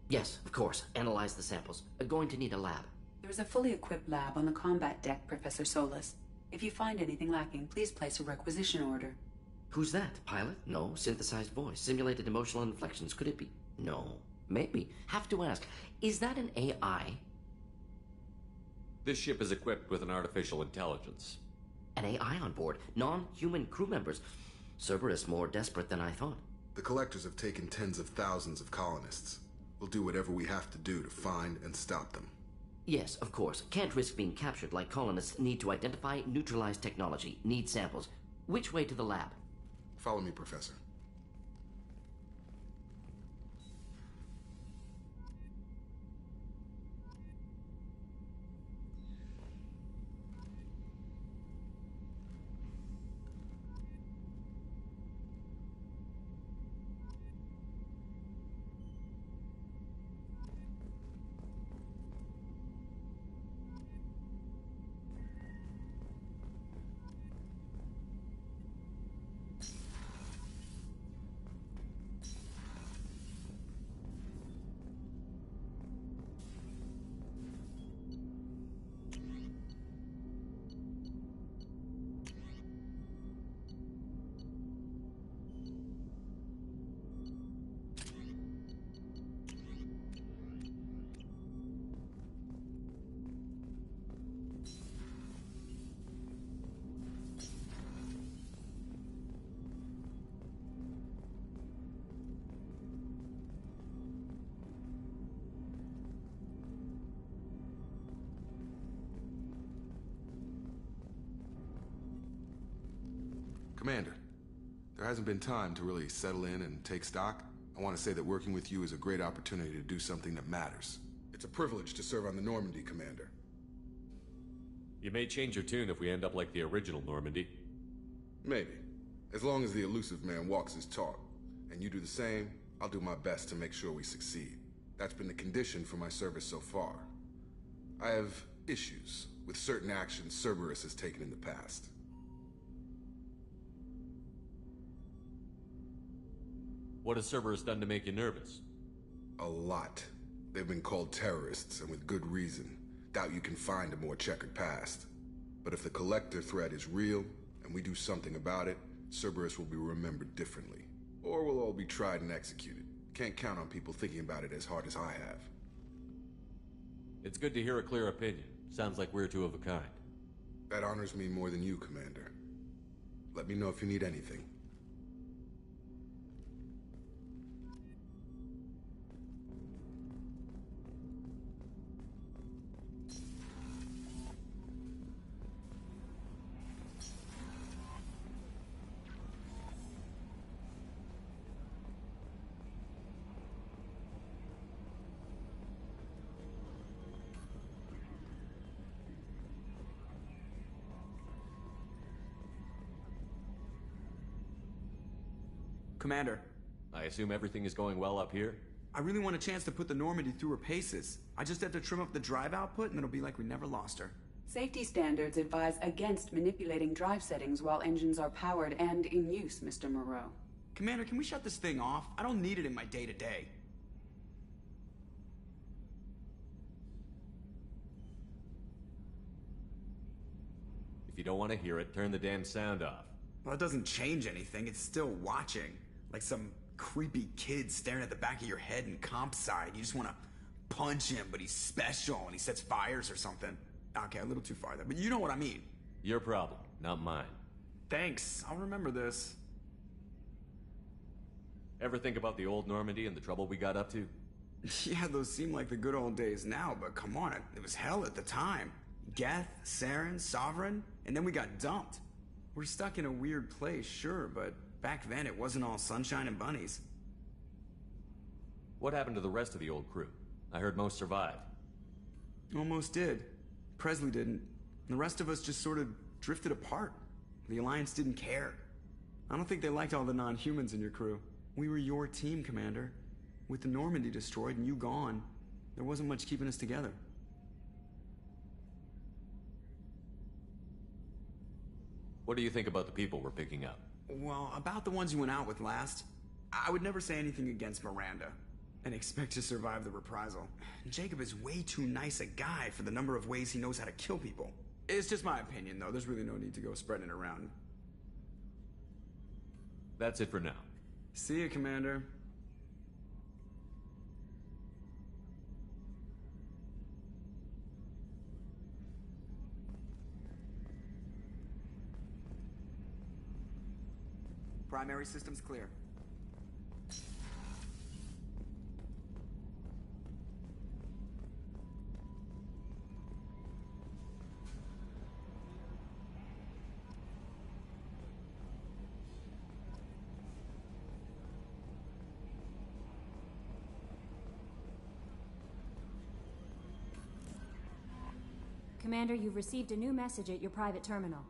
Yes, of course. Analyze the samples. Going to need a lab. There's a fully equipped lab on the combat deck, Professor Solus. If you find anything lacking, please place a requisition order. Who's that? Pilot? No. Synthesized voice. Simulated emotional inflections. Could it be? No. Maybe. Have to ask. Is that an AI? This ship is equipped with an artificial intelligence. An AI on board? Non-human crew members? Cerberus more desperate than I thought. The Collectors have taken tens of thousands of colonists. We'll do whatever we have to do to find and stop them. Yes, of course. Can't risk being captured like colonists need to identify, neutralize technology, need samples. Which way to the lab? Follow me, Professor. Commander, there hasn't been time to really settle in and take stock. I want to say that working with you is a great opportunity to do something that matters. It's a privilege to serve on the Normandy, Commander. You may change your tune if we end up like the original Normandy. Maybe. As long as the elusive man walks his talk, and you do the same, I'll do my best to make sure we succeed. That's been the condition for my service so far. I have issues with certain actions Cerberus has taken in the past. What has Cerberus done to make you nervous? A lot. They've been called terrorists, and with good reason. Doubt you can find a more checkered past. But if the Collector threat is real, and we do something about it, Cerberus will be remembered differently. Or we'll all be tried and executed. Can't count on people thinking about it as hard as I have. It's good to hear a clear opinion. Sounds like we're two of a kind. That honors me more than you, Commander. Let me know if you need anything. Commander. I assume everything is going well up here? I really want a chance to put the Normandy through her paces. I just have to trim up the drive output and it'll be like we never lost her. Safety standards advise against manipulating drive settings while engines are powered and in use, Mr. Moreau. Commander, can we shut this thing off? I don't need it in my day-to-day. If you don't want to hear it, turn the damn sound off. Well, it doesn't change anything. It's still watching. Like some creepy kid staring at the back of your head in comp side. You just want to punch him, but he's special and he sets fires or something. Okay, a little too far there, but you know what I mean. Your problem, not mine. Thanks, I'll remember this. Ever think about the old Normandy and the trouble we got up to? Yeah, those seem like the good old days now, but come on, it was hell at the time. Geth, Saren, Sovereign, and then we got dumped. We're stuck in a weird place, sure, but back then it wasn't all sunshine and bunnies. What happened to the rest of the old crew? I heard most survived. Almost did. Presley didn't. The rest of us just sort of drifted apart. The Alliance didn't care. I don't think they liked all the non-humans in your crew. We were your team, Commander. With the Normandy destroyed and you gone, there wasn't much keeping us together. What do you think about the people we're picking up? Well, about the ones you went out with last, I would never say anything against Miranda and expect to survive the reprisal. Jacob is way too nice a guy for the number of ways he knows how to kill people. It's just my opinion, though. There's really no need to go spreading it around. That's it for now. See you, Commander. Primary systems clear. Commander, you've received a new message at your private terminal.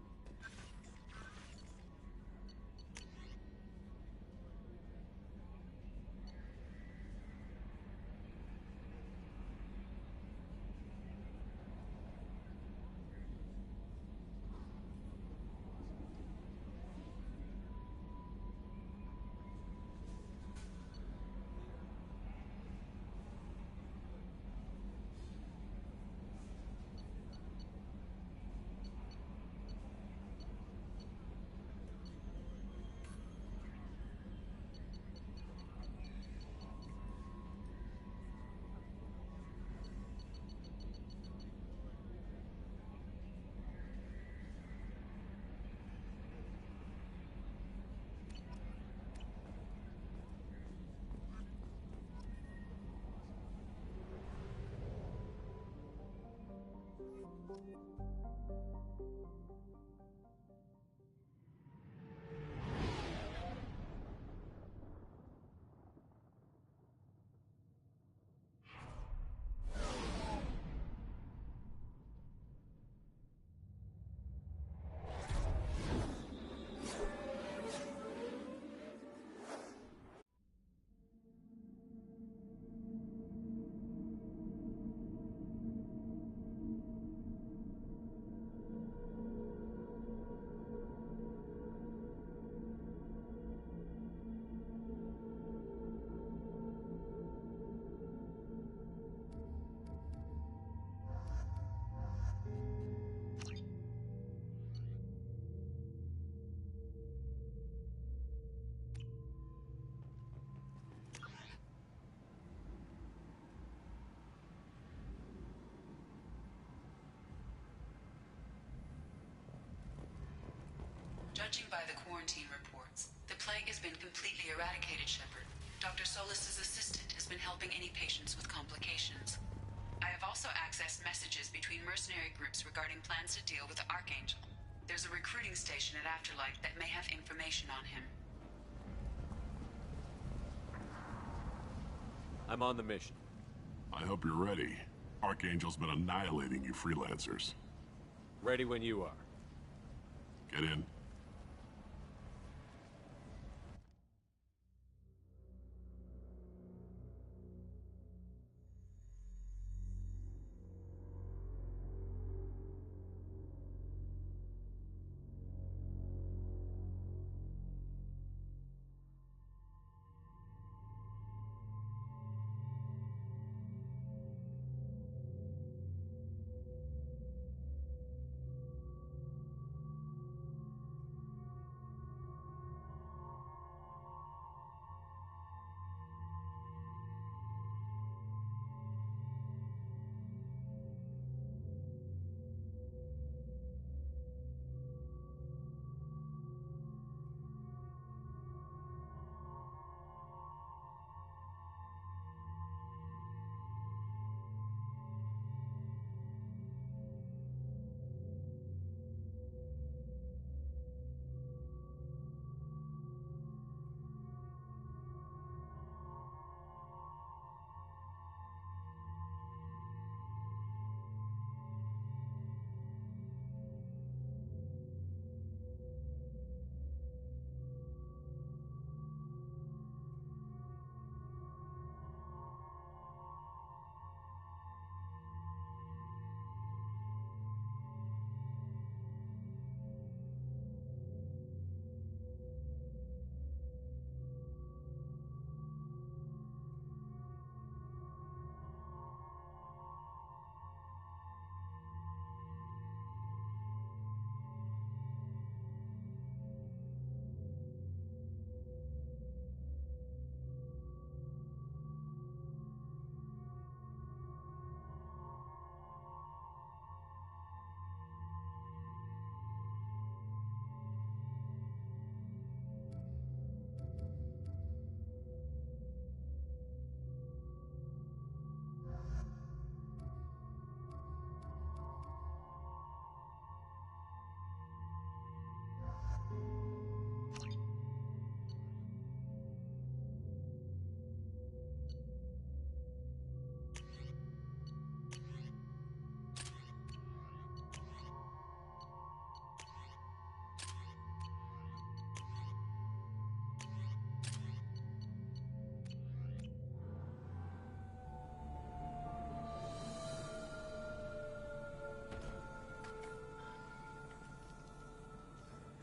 Judging by the quarantine reports, the plague has been completely eradicated, Shepard. Dr. Solis's assistant has been helping any patients with complications. I have also accessed messages between mercenary groups regarding plans to deal with the Archangel. There's a recruiting station at Afterlight that may have information on him. I'm on the mission. I hope you're ready. Archangel's been annihilating you freelancers. Ready when you are. Get in.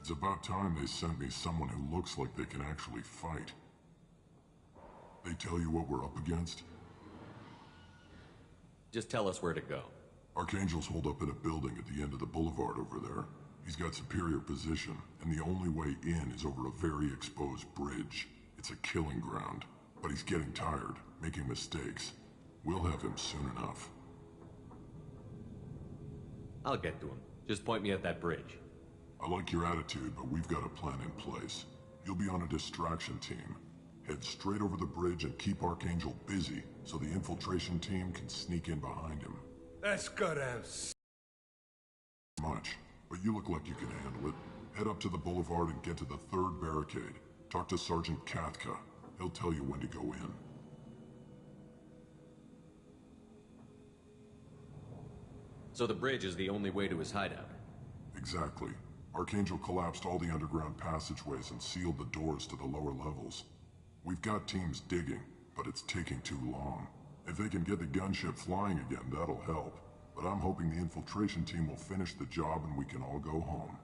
It's about time they sent me someone who looks like they can actually fight. They tell you what we're up against? Just tell us where to go. Archangel's holed up in a building at the end of the boulevard over there. He's got superior position, and the only way in is over a very exposed bridge. It's a killing ground, but he's getting tired, making mistakes. We'll have him soon enough. I'll get to him. Just point me at that bridge. I like your attitude, but we've got a plan in place. You'll be on a distraction team. Head straight over the bridge and keep Archangel busy, so the infiltration team can sneak in behind him. That's gonna Much, but you look like you can handle it. Head up to the boulevard and get to the third barricade. Talk to Sergeant Katka. He'll tell you when to go in. So the bridge is the only way to his hideout? Exactly. Archangel collapsed all the underground passageways and sealed the doors to the lower levels. We've got teams digging, but it's taking too long. If they can get the gunship flying again, that'll help. But I'm hoping the infiltration team will finish the job and we can all go home.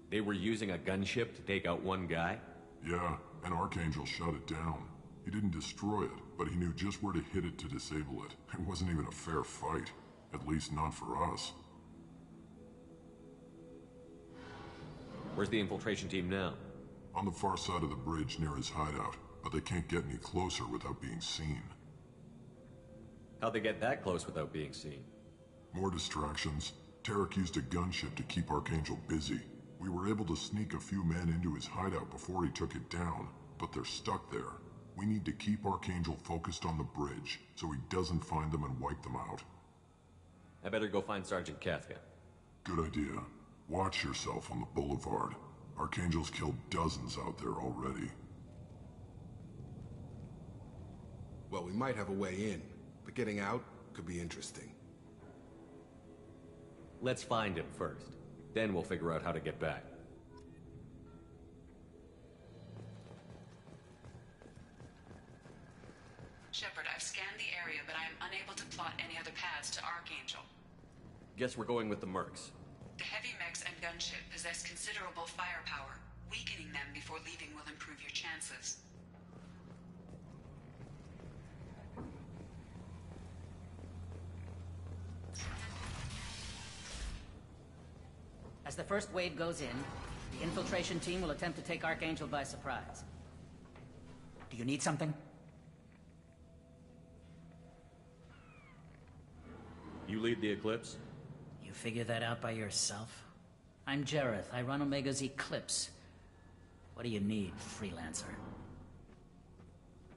They were using a gunship to take out one guy? Yeah, and Archangel shut it down. He didn't destroy it, but he knew just where to hit it to disable it. It wasn't even a fair fight. At least not for us. Where's the infiltration team now? On the far side of the bridge near his hideout, but they can't get any closer without being seen. How'd they get that close without being seen? More distractions. Tarek used a gunship to keep Archangel busy. We were able to sneak a few men into his hideout before he took it down, but they're stuck there. We need to keep Archangel focused on the bridge, so he doesn't find them and wipe them out. I better go find Sergeant Katka. Good idea. Watch yourself on the boulevard. Archangel's killed dozens out there already. Well, we might have a way in, but getting out could be interesting. Let's find him first. Then we'll figure out how to get back. Shepard, I've scanned the area, but I am unable to plot any other paths to Archangel. Guess we're going with the mercs. The heavy mechs and gunship possess considerable firepower. Weakening them before leaving will improve your chances. As the first wave goes in, the infiltration team will attempt to take Archangel by surprise. Do you need something? You lead the Eclipse? You figure that out by yourself? I'm Jareth. I run Omega's Eclipse. What do you need, freelancer?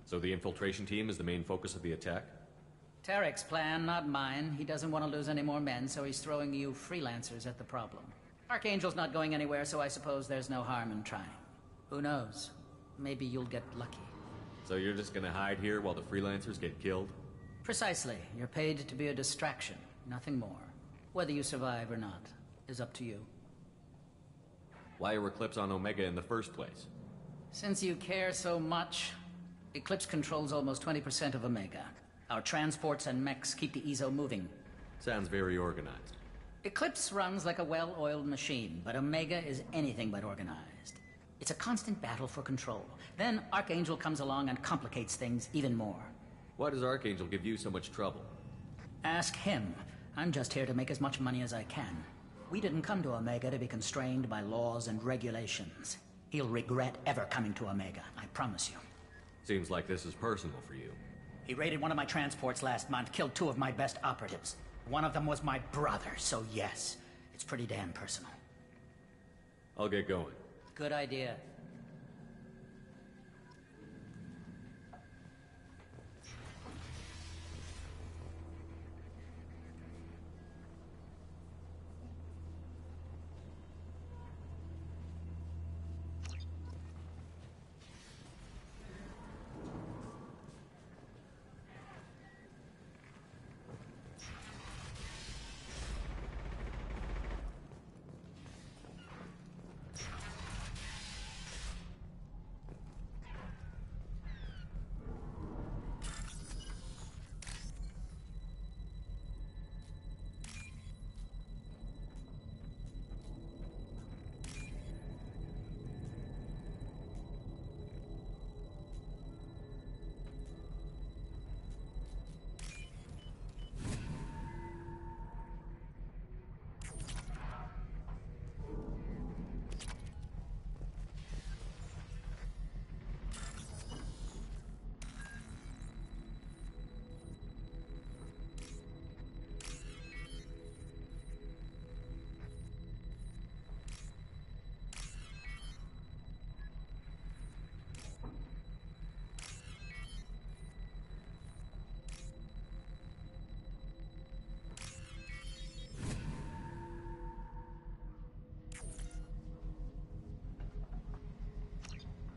So the infiltration team is the main focus of the attack? Tarek's plan, not mine. He doesn't want to lose any more men, so he's throwing you freelancers at the problem. Archangel's not going anywhere, so I suppose there's no harm in trying. Who knows? Maybe you'll get lucky. So you're just gonna hide here while the freelancers get killed? Precisely. You're paid to be a distraction, nothing more. Whether you survive or not is up to you. Why are Eclipse on Omega in the first place? Since you care so much, Eclipse controls almost 20% of Omega. Our transports and mechs keep the EZO moving. Sounds very organized. Eclipse runs like a well-oiled machine, but Omega is anything but organized. It's a constant battle for control. Then Archangel comes along and complicates things even more. Why does Archangel give you so much trouble? Ask him. I'm just here to make as much money as I can. We didn't come to Omega to be constrained by laws and regulations. He'll regret ever coming to Omega, I promise you. Seems like this is personal for you. He raided one of my transports last month, killed 2 of my best operatives. One of them was my brother, so yes, it's pretty damn personal. I'll get going. Good idea.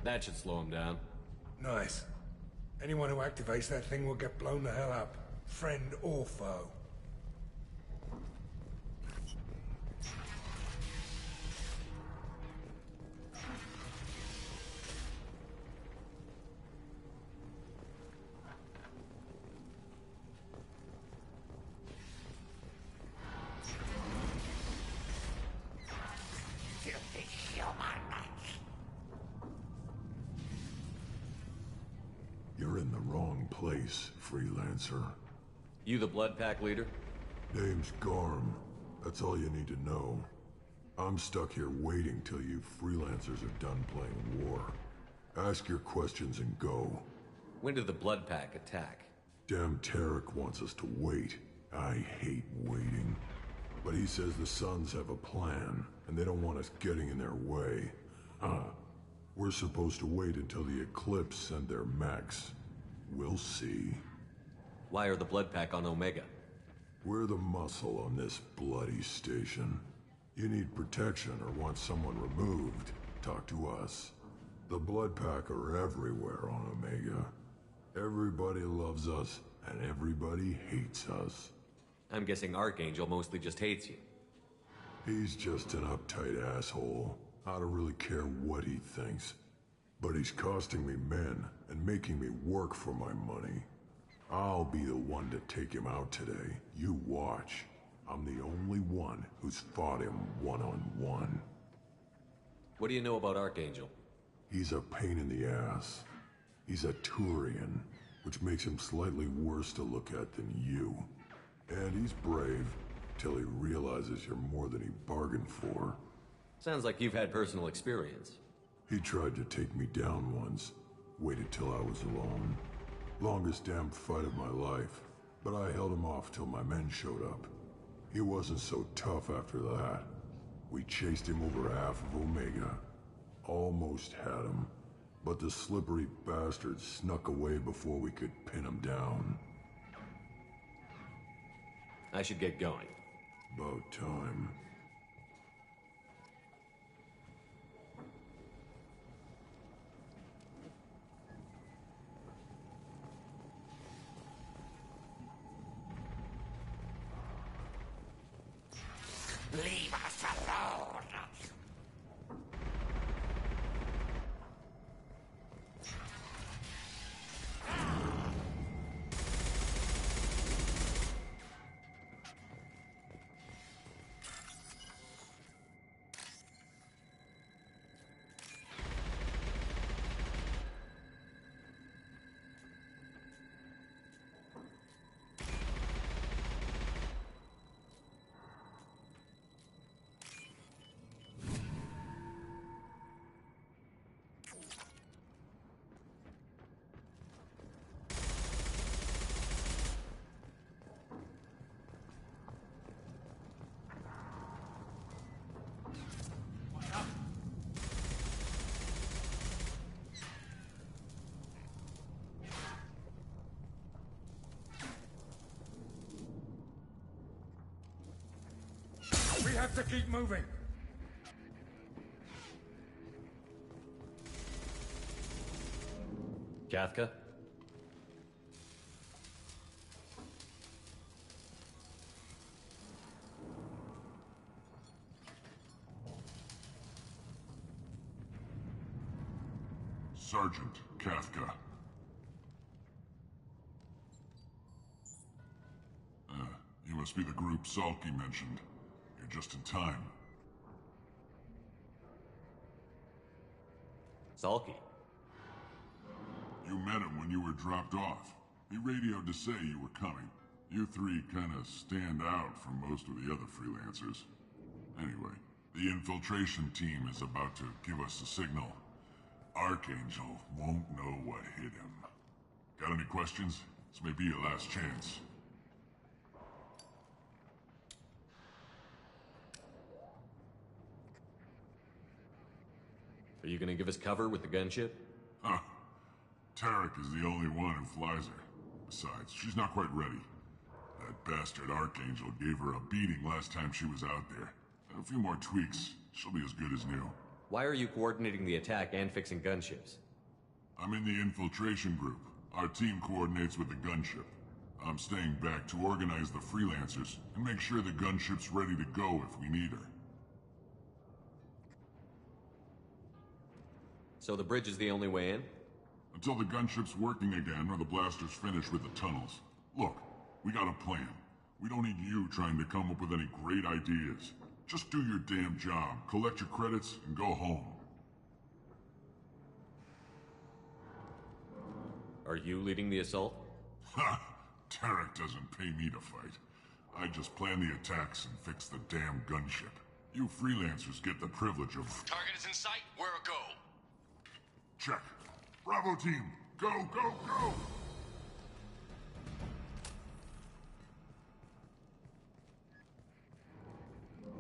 That should slow him down. Nice. Anyone who activates that thing will get blown the hell up. Friend or foe. You're in the wrong place, freelancer. You the Blood Pack leader? Name's Garm. That's all you need to know. I'm stuck here waiting till you freelancers are done playing war. Ask your questions and go. When did the Blood Pack attack? Damn Tarek wants us to wait. I hate waiting. But he says the Suns have a plan, and they don't want us getting in their way. We're supposed to wait until the Eclipse send their mechs. We'll see. Why are the Blood Pack on Omega? We're the muscle on this bloody station. You need protection or want someone removed, talk to us. The Blood Pack are everywhere on Omega. Everybody loves us, and everybody hates us. I'm guessing Archangel mostly just hates you. He's just an uptight asshole. I don't really care what he thinks. But he's costing me men and making me work for my money. I'll be the one to take him out today. You watch. I'm the only one who's fought him one-on-one. What do you know about Archangel? He's a pain in the ass. He's a Turian, which makes him slightly worse to look at than you. And he's brave, till he realizes you're more than he bargained for. Sounds like you've had personal experience. He tried to take me down once. Waited till I was alone. Longest damn fight of my life. But I held him off till my men showed up. He wasn't so tough after that. We chased him over half of Omega. Almost had him. But the slippery bastard snuck away before we could pin him down. I should get going. About time. Leave us alone! We have to keep moving. Kathka? Sergeant Kafka. You must be the group Salky mentioned. You're just in time. Salky? You met him when you were dropped off. He radioed to say you were coming. You three kinda stand out from most of the other freelancers. Anyway, the infiltration team is about to give us a signal. Archangel won't know what hit him. Got any questions? This may be your last chance. Are you gonna give us cover with the gunship? Huh. Tarek is the only one who flies her. Besides, she's not quite ready. That bastard Archangel gave her a beating last time she was out there. A few more tweaks, she'll be as good as new. Why are you coordinating the attack and fixing gunships? I'm in the infiltration group. Our team coordinates with the gunship. I'm staying back to organize the freelancers and make sure the gunship's ready to go if we need her. So the bridge is the only way in? Until the gunship's working again or the blasters finish with the tunnels. Look, we got a plan. We don't need you trying to come up with any great ideas. Just do your damn job, collect your credits, and go home. Are you leading the assault? Ha! Tarek doesn't pay me to fight. I just plan the attacks and fix the damn gunship. You freelancers get the privilege of... Target is in sight. Where a go? Check. Bravo team, go, go, go!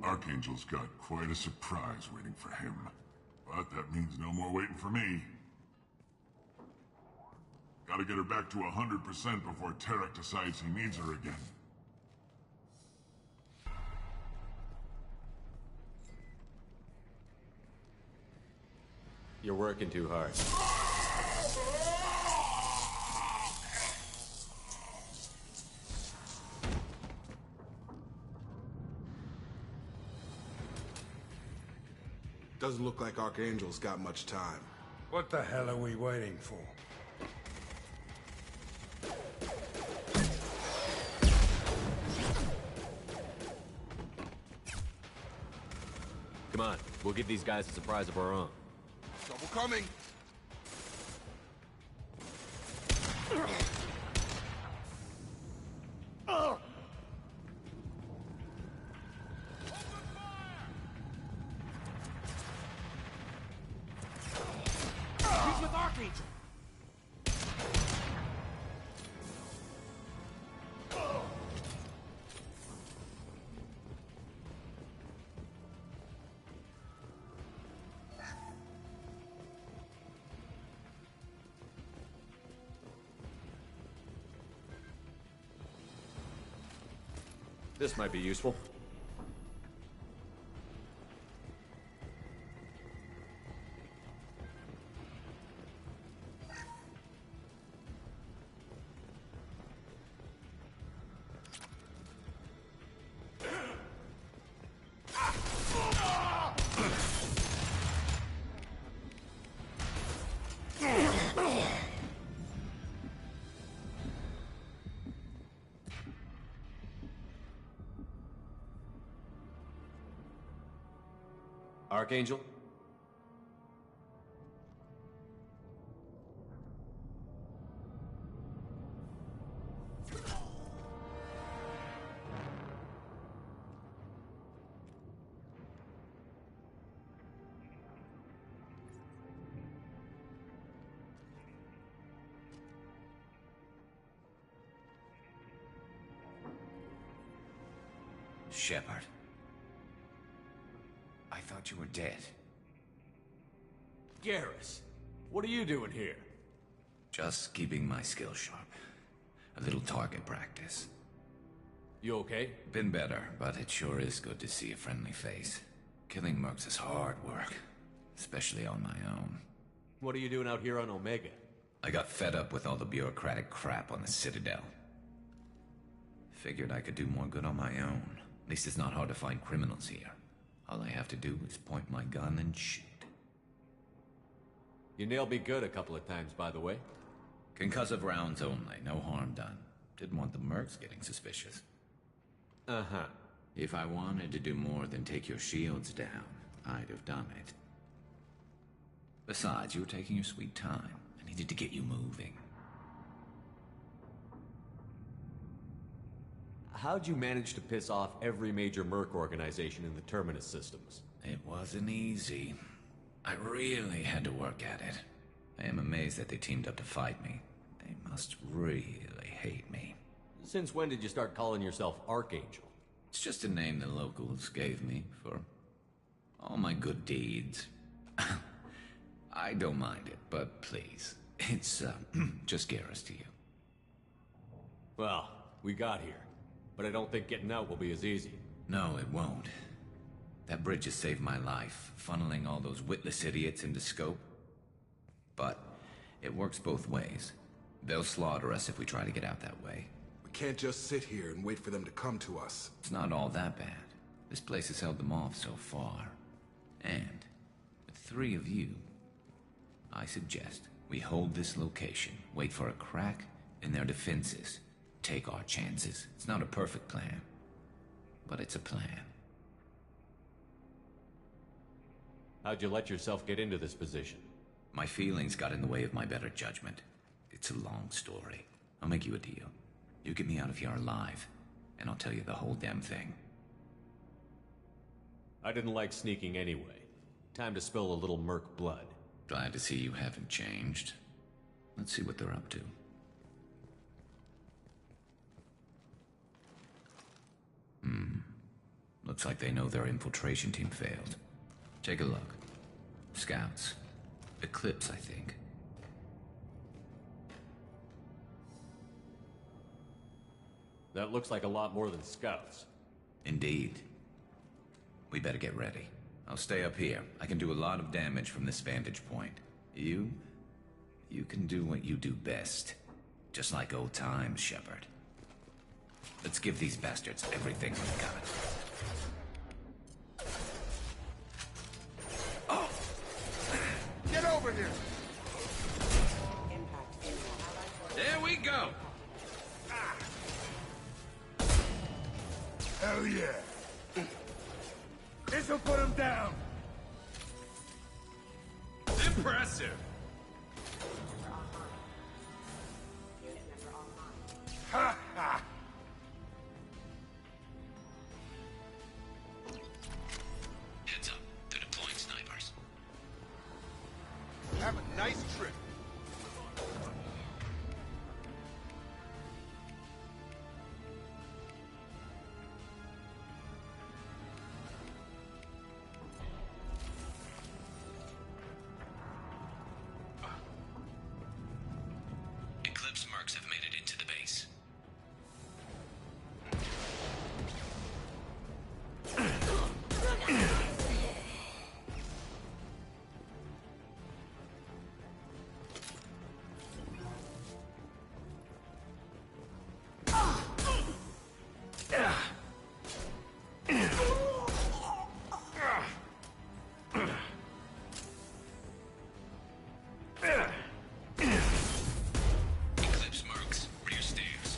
Archangel's got quite a surprise waiting for him. But that means no more waiting for me. Gotta get her back to 100% before Tarek decides he needs her again. You're working too hard. Doesn't look like Archangel's got much time. What the hell are we waiting for? Come on, we'll give these guys a surprise of our own. Trouble coming! He's with Archangel! This might be useful. Archangel? Shepard. I thought you were dead. Garrus, what are you doing here? Just keeping my skill sharp. A little target practice. You okay? Been better, but it sure is good to see a friendly face. Killing mercs is hard work, especially on my own. What are you doing out here on Omega? I got fed up with all the bureaucratic crap on the Citadel. Figured I could do more good on my own. At least it's not hard to find criminals here. All I have to do is point my gun and shoot. You nailed me good a couple of times, by the way. Concussive rounds only, no harm done. Didn't want the mercs getting suspicious. Uh-huh. If I wanted to do more than take your shields down, I'd have done it. Besides, you were taking your sweet time. I needed to get you moving. How'd you manage to piss off every major merc organization in the Terminus systems? It wasn't easy. I really had to work at it. I am amazed that they teamed up to fight me. They must really hate me. Since when did you start calling yourself Archangel? It's just a name the locals gave me for all my good deeds. I don't mind it, but please, it's just Garrus to you. Well, we got here, but I don't think getting out will be as easy. No, it won't. That bridge has saved my life, funneling all those witless idiots into scope. But it works both ways. They'll slaughter us if we try to get out that way. We can't just sit here and wait for them to come to us. It's not all that bad. This place has held them off so far. And with 3 of you, I suggest we hold this location, wait for a crack in their defenses, take our chances. It's not a perfect plan, but it's a plan. How'd you let yourself get into this position? My feelings got in the way of my better judgment. It's a long story. I'll make you a deal. You get me out of here alive, and I'll tell you the whole damn thing. I didn't like sneaking anyway. Time to spill a little merc blood. Glad to see you haven't changed. Let's see what they're up to. Looks like they know their infiltration team failed. Take a look. Scouts. Eclipse, I think. That looks like a lot more than scouts. Indeed. We better get ready. I'll stay up here. I can do a lot of damage from this vantage point. You can do what you do best. Just like old times, Shepard. Let's give these bastards everything we've got. Oh! Get over here! There we go! Hell yeah! This'll put him down! Impressive! Ha ha! Heads up, they're deploying snipers. Have a nice trip. Eclipse mercs have made it into the base. Eclipse mercs, rear stairs.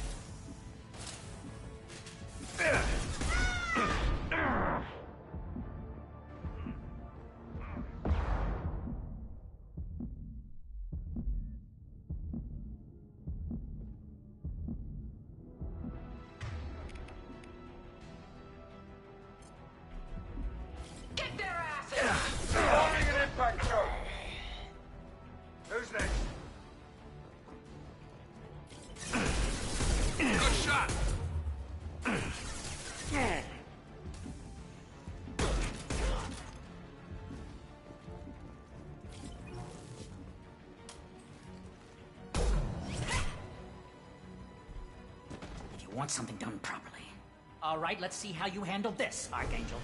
Get their asses! Forming an impact choke. Who's next? Good shot! You want something done properly. All right, let's see how you handle this, Archangel.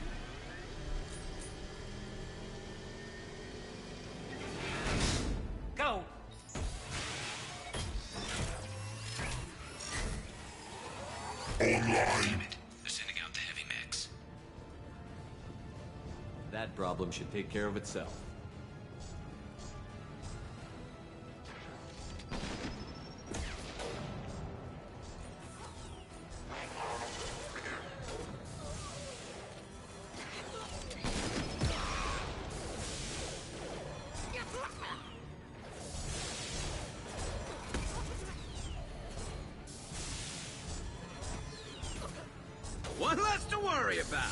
Go! Damn it. They're sending out the heavy mechs. That problem should take care of itself. One less to worry about.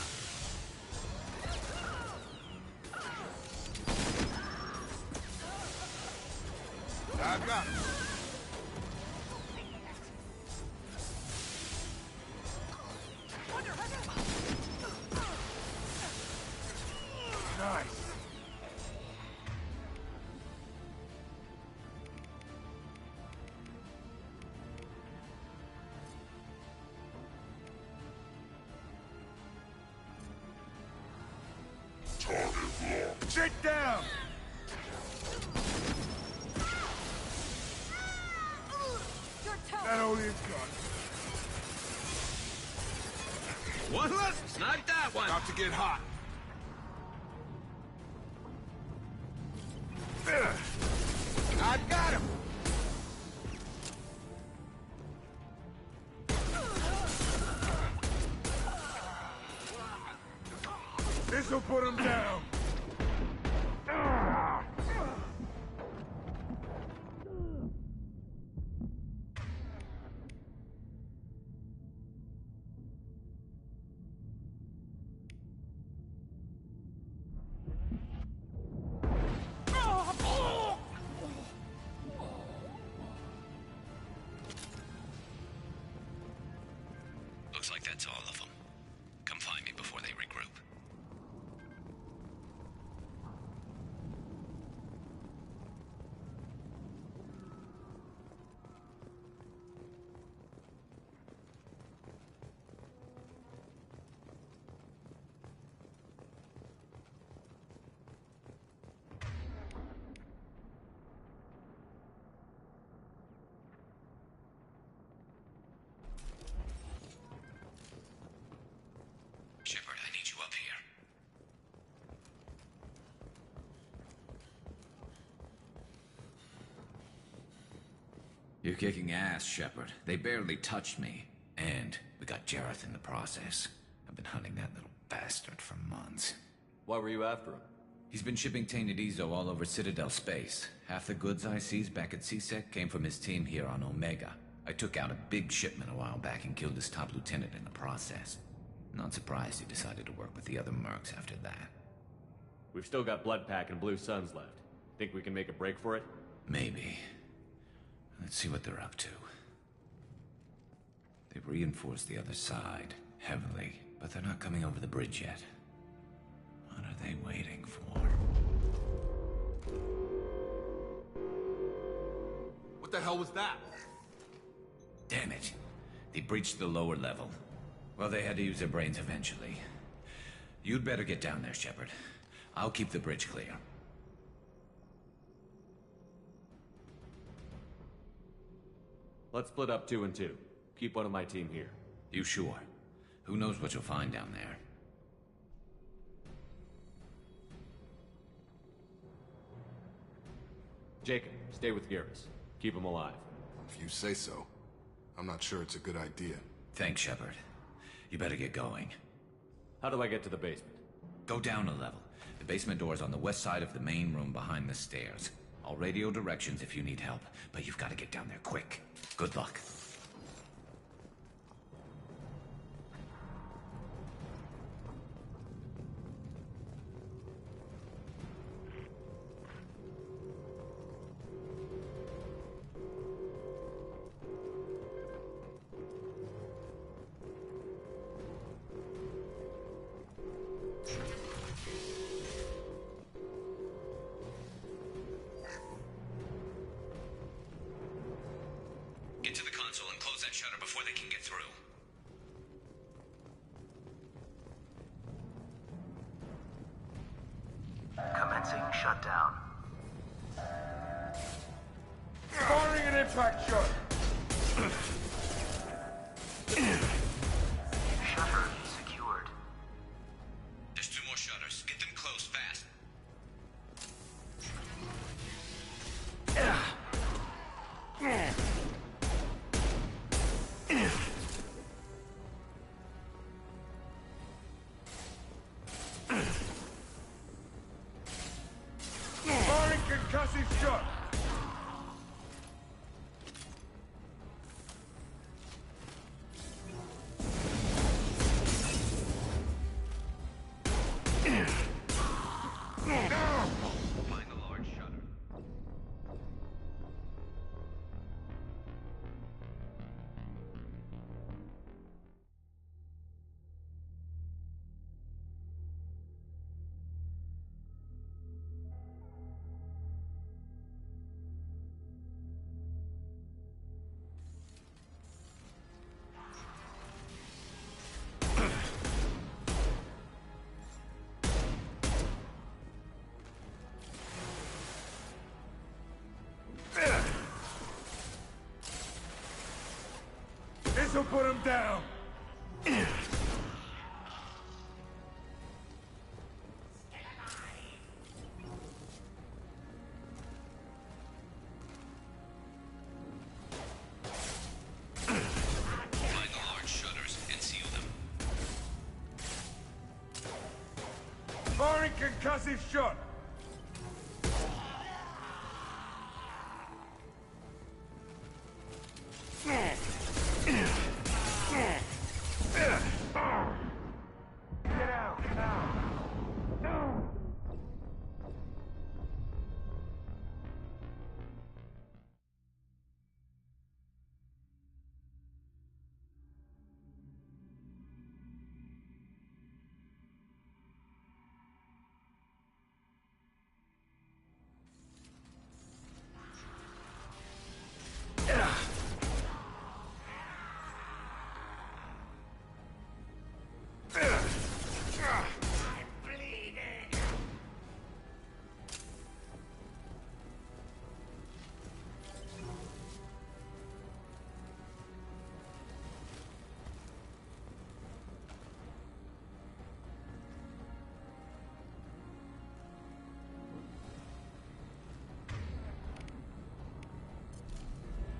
I've got it. Nice. all you've got. One less? Snag that one! About to get hot. I got him! This'll put him down. Looks like that's all of them. Come find me before they regroup. Shepard, I need you up here. You're kicking ass, Shepard. They barely touched me. And we got Jareth in the process. I've been hunting that little bastard for months. Why were you after him? He's been shipping tainted Ezo all over Citadel space. Half the goods I seized back at CSEC came from his team here on Omega. I took out a big shipment a while back and killed his top lieutenant in the process. Not surprised he decided to work with the other mercs after that. We've still got Bloodpack and Blue Suns left. Think we can make a break for it? Maybe. Let's see what they're up to. They've reinforced the other side, heavily, but they're not coming over the bridge yet. What are they waiting for? What the hell was that? Damn it. They breached the lower level. Well, they had to use their brains eventually. You'd better get down there, Shepard. I'll keep the bridge clear. Let's split up 2 and 2. Keep one of my team here. You sure? Who knows what you'll find down there? Jacob, stay with Garrus. Keep him alive. If you say so. I'm not sure it's a good idea. Thanks, Shepard. You better get going. How do I get to the basement? Go down a level. The basement door's on the west side of the main room behind the stairs. I'll radio directions if you need help, but you've got to get down there quick. Good luck. Get to the console and close that shutter before they can get through. Commencing shutdown. Firing an impact shot! Shutter secured. There's 2 more shutters. Get them closed fast. Firing concussive shot! This'll put him down. Find the large shutters and seal them. Firing concussive shot.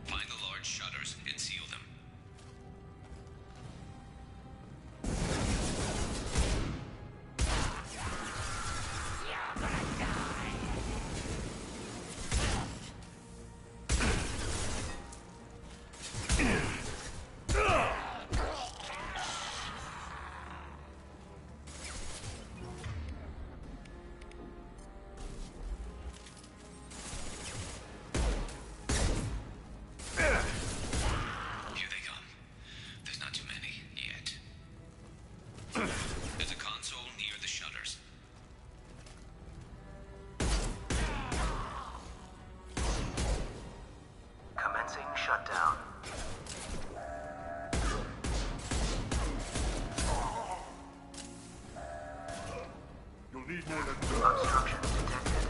Find the large shutters and seal them. Here they come. There's not too many yet. There's a console near the shutters. Commencing shutdown. You'll need more than Obstruction detected.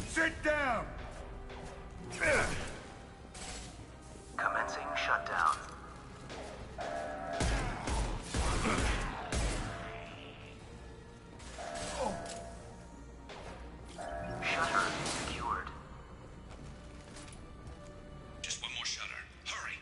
Sit down! Commencing shutdown. Shutter secured. Just one more shutter. Hurry.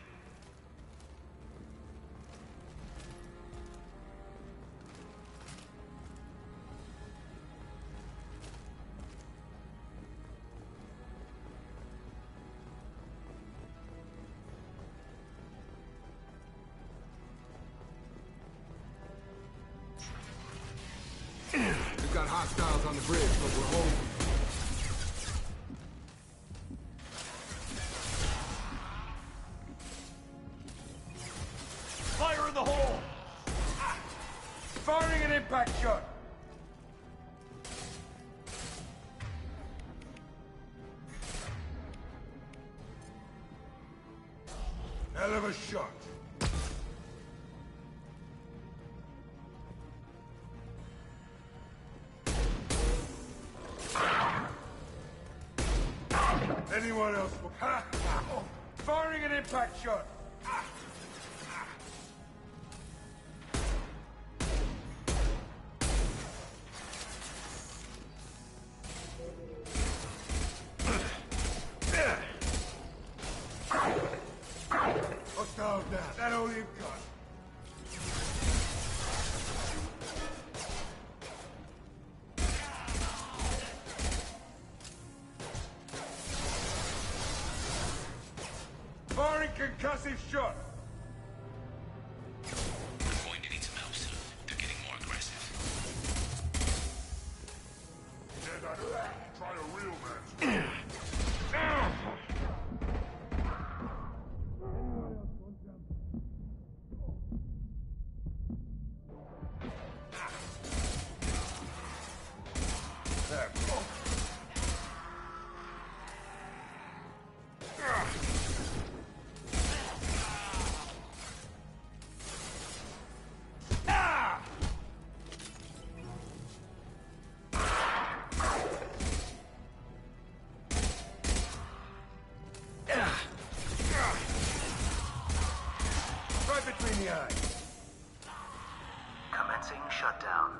We've got hostiles on the bridge, but we're holding. Fire in the hole! Firing an impact shot! Hell of a shot. Anyone else? Firing an impact shot! Hostiles down. That all you've got. Firing concussive shot. We're going to need some help soon. They're getting more aggressive. Try a real man. Right between the eyes. Commencing shutdown.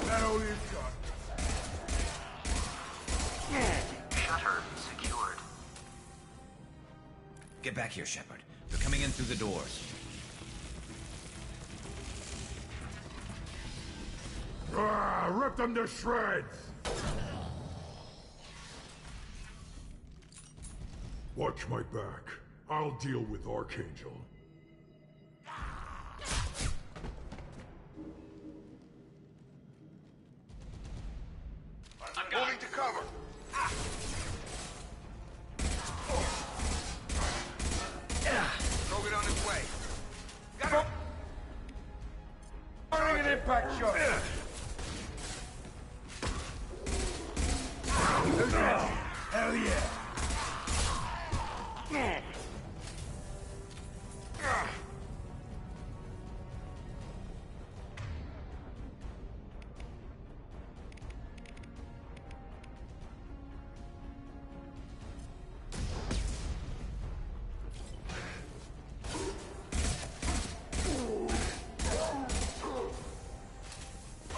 That all you've got. Shutter secured. Get back here, Shepard. They're coming in through the doors. Rip them to shreds! Watch my back. I'll deal with Archangel. I'm moving to cover. Krogan on his way. Got him! Firing an impact shot! Who's that? Hell yeah!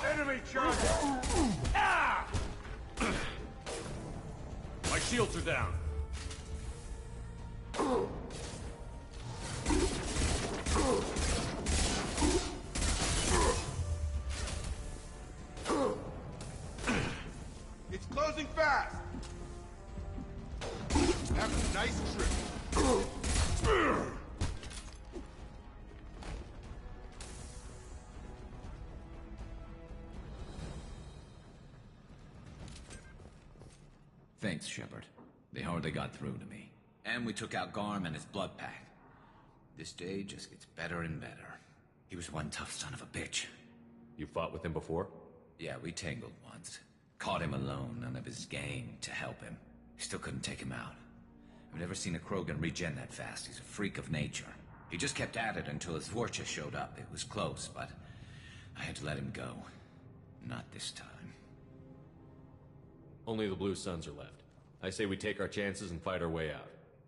Enemy charge! Ah! My shields are down. It's closing fast! Have a nice trip. Thanks, Shepard. They hardly got through to me. And we took out Garm and his blood pack. This day just gets better and better. He was one tough son of a bitch. You fought with him before? Yeah, we tangled once. Caught him alone, none of his gang to help him. Still couldn't take him out. I've never seen a Krogan regen that fast. He's a freak of nature. He just kept at it until his Vorcha showed up. It was close, but I had to let him go. Not this time. Only the Blue Suns are left. I say we take our chances and fight our way out.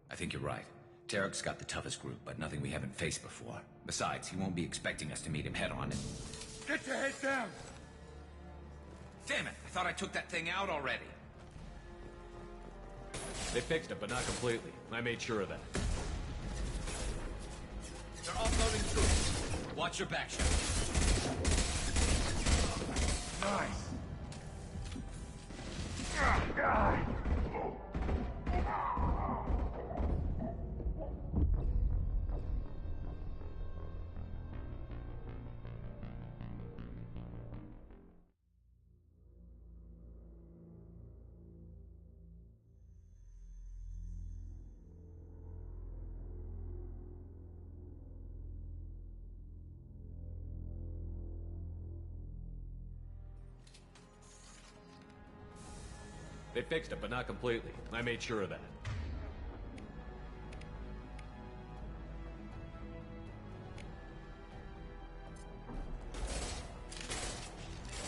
I think you're right. Tarek's got the toughest group, but nothing we haven't faced before. Besides, he won't be expecting us to meet him head-on. Get your head down! Damn it! I thought I took that thing out already. They fixed it, but not completely. I made sure of that. They're offloading troops. Watch your back, Shepard. Nice! They fixed it, but not completely. I made sure of that.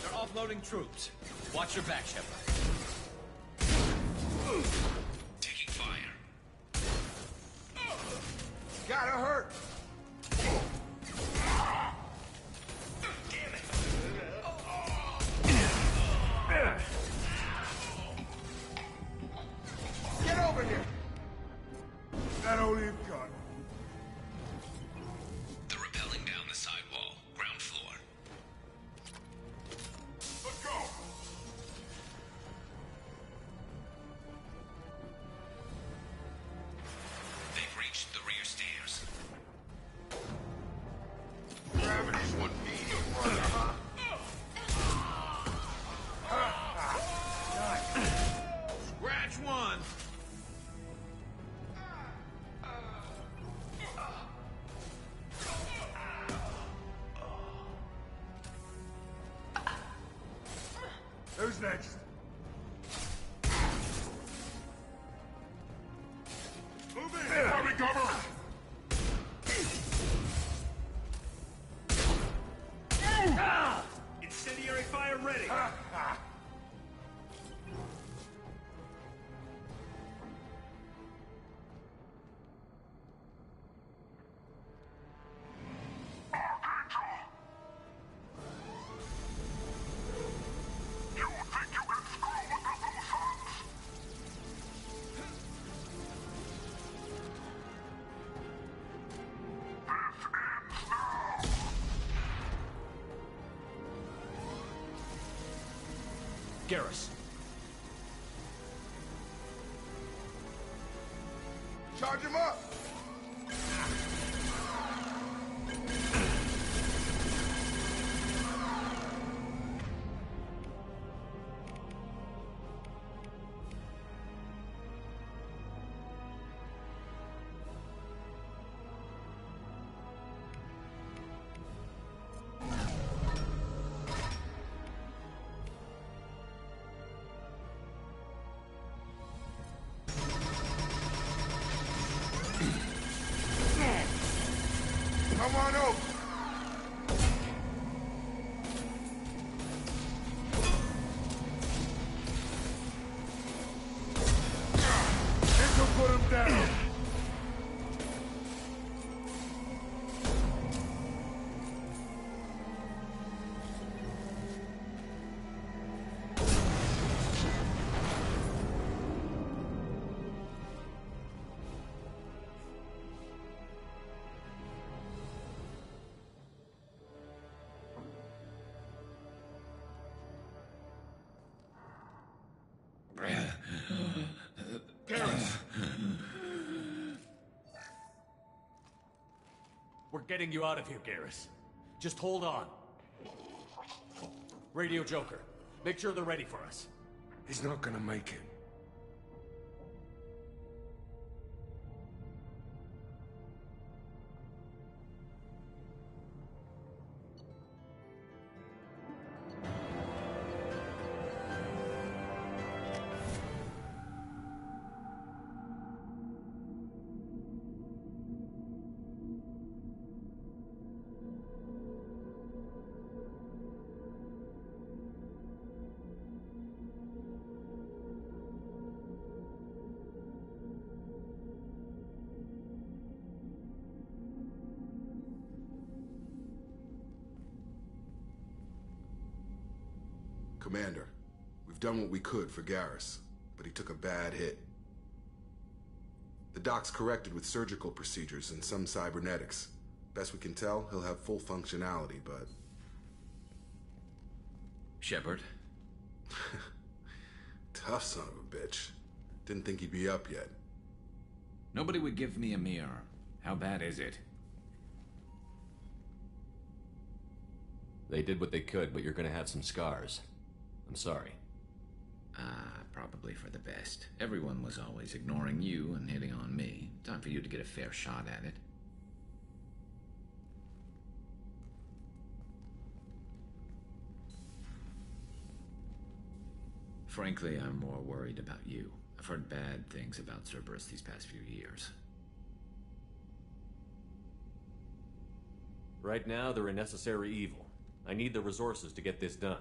They're offloading troops. Watch your back, Shepard. Taking fire. Gotta hurt! Get over here! That all you've got. They're rappelling down the sidewall, ground floor. Let's go! They've reached the rear stairs. Gravity's what needs Scratch one! Who's next? Move in! Having cover! Incendiary fire ready! Garrus. Charge him up! Come on over. This'll put him down. We're getting you out of here, Garrus. Just hold on. Radio Joker, make sure they're ready for us. He's not gonna make it. Commander, we've done what we could for Garrus, but he took a bad hit. The doc's corrected with surgical procedures and some cybernetics. Best we can tell, he'll have full functionality, but... Shepard? Tough son of a bitch. Didn't think he'd be up yet. Nobody would give me a mirror. How bad is it? They did what they could, but you're gonna have some scars. I'm sorry. Probably for the best. Everyone was always ignoring you and hitting on me. Time for you to get a fair shot at it. Frankly, I'm more worried about you. I've heard bad things about Cerberus these past few years. Right now, they're a necessary evil. I need the resources to get this done.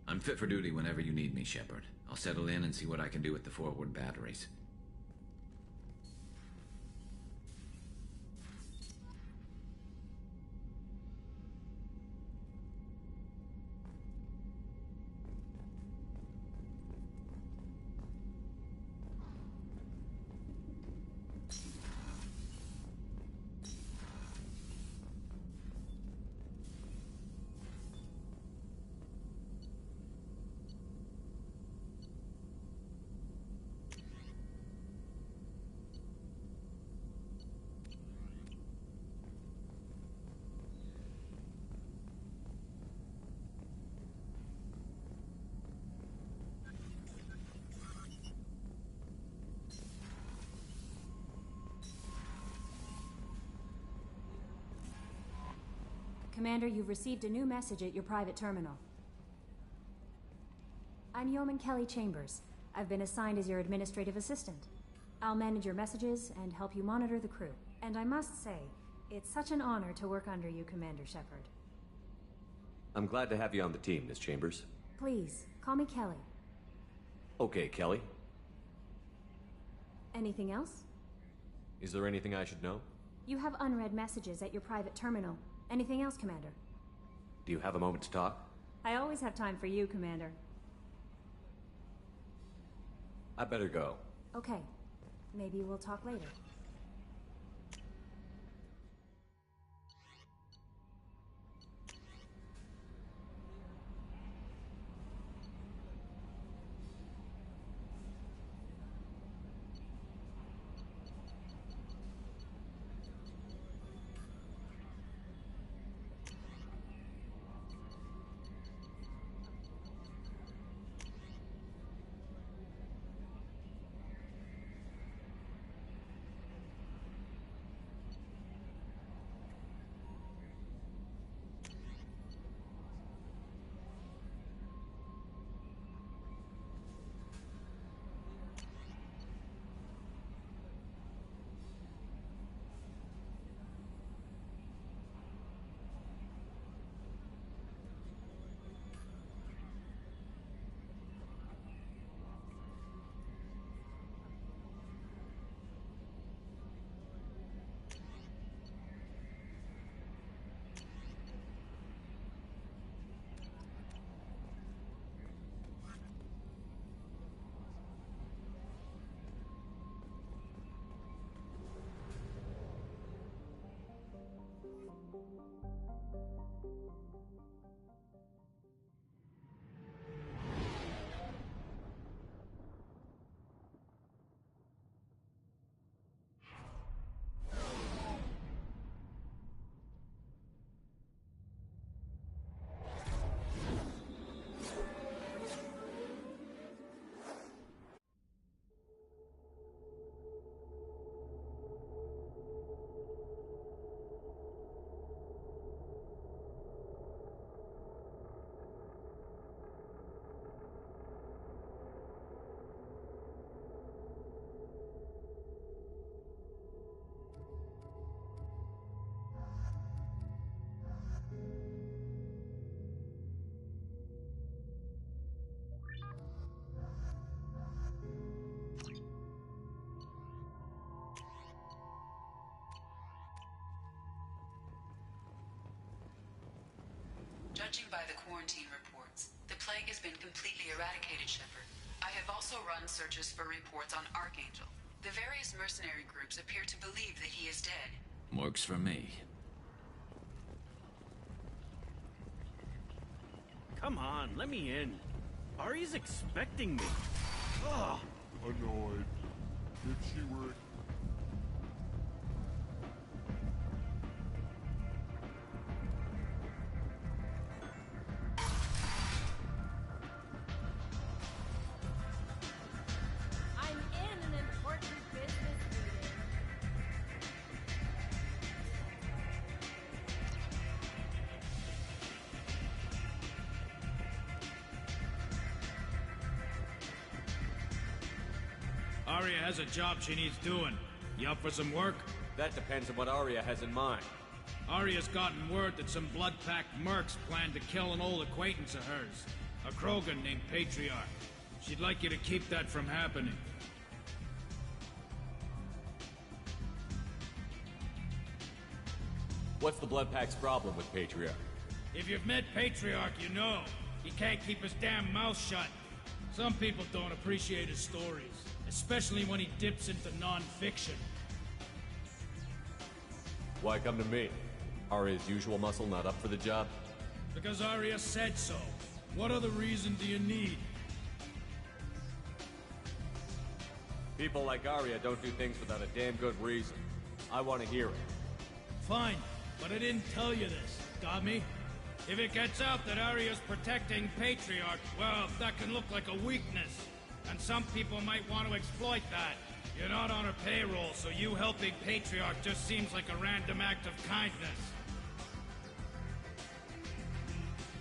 I'm fit for duty whenever you need me, Shepard. I'll settle in and see what I can do with the forward batteries. Commander, you've received a new message at your private terminal. I'm Yeoman Kelly Chambers. I've been assigned as your administrative assistant. I'll manage your messages and help you monitor the crew. And I must say, it's such an honor to work under you, Commander Shepard. I'm glad to have you on the team, Miss Chambers. Please, call me Kelly. Okay, Kelly. Anything else? Is there anything I should know? You have unread messages at your private terminal. Anything else, Commander? Do you have a moment to talk? I always have time for you, Commander. I better go. Okay. Maybe we'll talk later. Judging by the quarantine reports, the plague has been completely eradicated, Shepard. I have also run searches for reports on Archangel. The various mercenary groups appear to believe that he is dead. Works for me. Come on, let me in. Ari's expecting me. Ugh. Annoyed. If she were... I'm in an important business meeting. Arya has a job she needs doing. You up for some work? That depends on what Arya has in mind. Arya's gotten word that some blood-packed mercs plan to kill an old acquaintance of hers, a Krogan named Patriarch. She'd like you to keep that from happening. What's the Bloodpack's problem with Patriarch? If you've met Patriarch, you know. He can't keep his damn mouth shut. Some people don't appreciate his stories, especially when he dips into non-fiction. Why come to me? Arya's usual muscle not up for the job? Because Arya said so. What other reason do you need? People like Arya don't do things without a damn good reason. I want to hear it. Fine, but I didn't tell you this, got me? If it gets out that Arya's protecting Patriarch, well, that can look like a weakness. And some people might want to exploit that. You're not on her payroll, so you helping Patriarch just seems like a random act of kindness.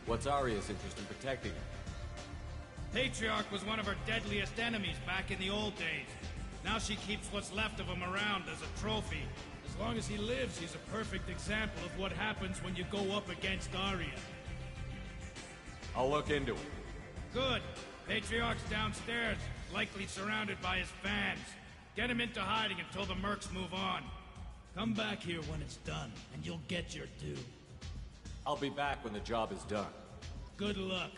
What's Arya's interest in protecting her? Patriarch was one of her deadliest enemies back in the old days. Now she keeps what's left of him around as a trophy. As long as he lives, he's a perfect example of what happens when you go up against Arya. I'll look into it. Good. Patriarch's downstairs, likely surrounded by his fans. Get him into hiding until the mercs move on. Come back here when it's done, and you'll get your due. I'll be back when the job is done. Good luck.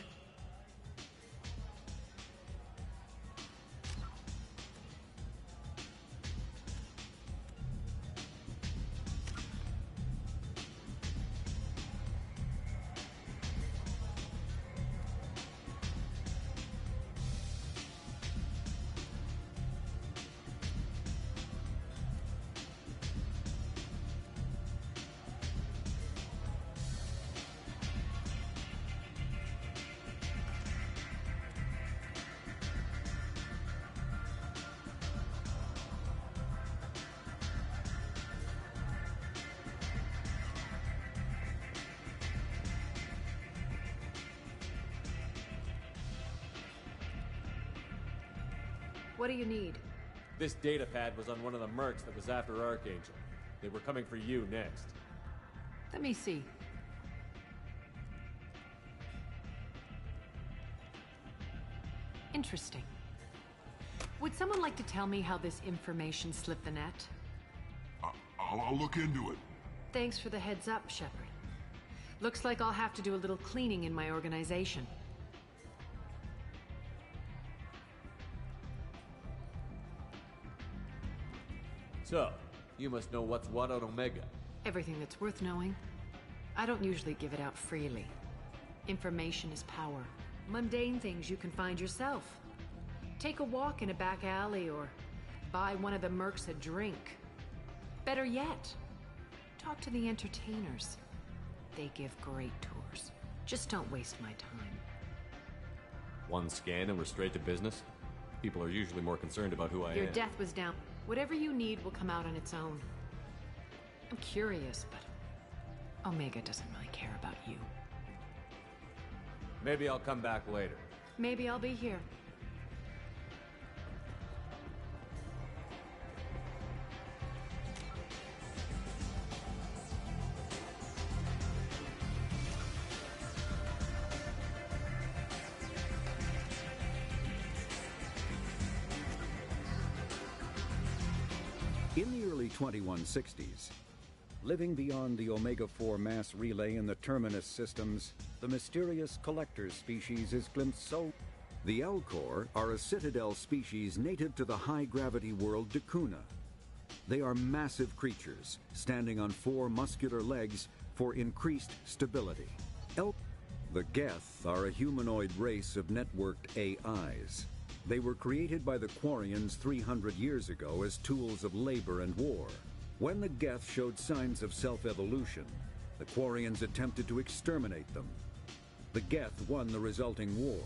What do you need? This data pad was on one of the mercs that was after Archangel. They were coming for you next. Let me see. Interesting. Would someone like to tell me how this information slipped the net? I'll look into it. Thanks for the heads up, Shepard. Looks like I'll have to do a little cleaning in my organization. So, you must know what's what on Omega. Everything that's worth knowing. I don't usually give it out freely. Information is power. Mundane things you can find yourself. Take a walk in a back alley or buy one of the mercs a drink. Better yet, talk to the entertainers. They give great tours. Just don't waste my time. One scan and we're straight to business? People are usually more concerned about who I am. Your death was down. Whatever you need will come out on its own. I'm curious, but Omega doesn't really care about you. Maybe I'll come back later. Maybe I'll be here. In the early 2160s, living beyond the Omega-4 mass relay in the Terminus systems, the mysterious collector species is glimpsed so... The Elcor are a Citadel species native to the high-gravity world Dakuna. They are massive creatures, standing on 4 muscular legs for increased stability. The Geth are a humanoid race of networked AIs. They were created by the Quarians 300 years ago as tools of labor and war. When the Geth showed signs of self-evolution, the Quarians attempted to exterminate them. The Geth won the resulting war.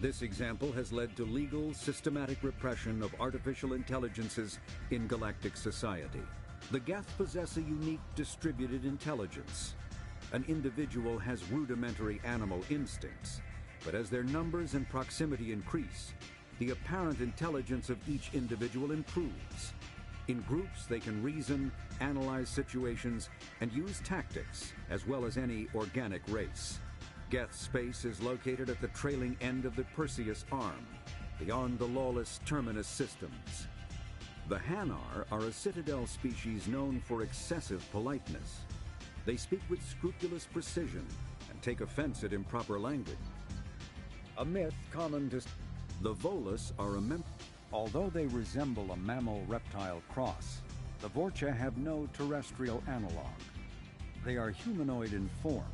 This example has led to legal, systematic repression of artificial intelligences in galactic society. The Geth possess a unique distributed intelligence. An individual has rudimentary animal instincts, but as their numbers and proximity increase, the apparent intelligence of each individual improves. In groups, they can reason, analyze situations, and use tactics, as well as any organic race. Geth space is located at the trailing end of the Perseus Arm, beyond the lawless Terminus systems. The Hanar are a Citadel species known for excessive politeness. They speak with scrupulous precision and take offense at improper language. A myth common to... The Volus are although they resemble a mammal-reptile cross, the Vorcha have no terrestrial analog. They are humanoid in form,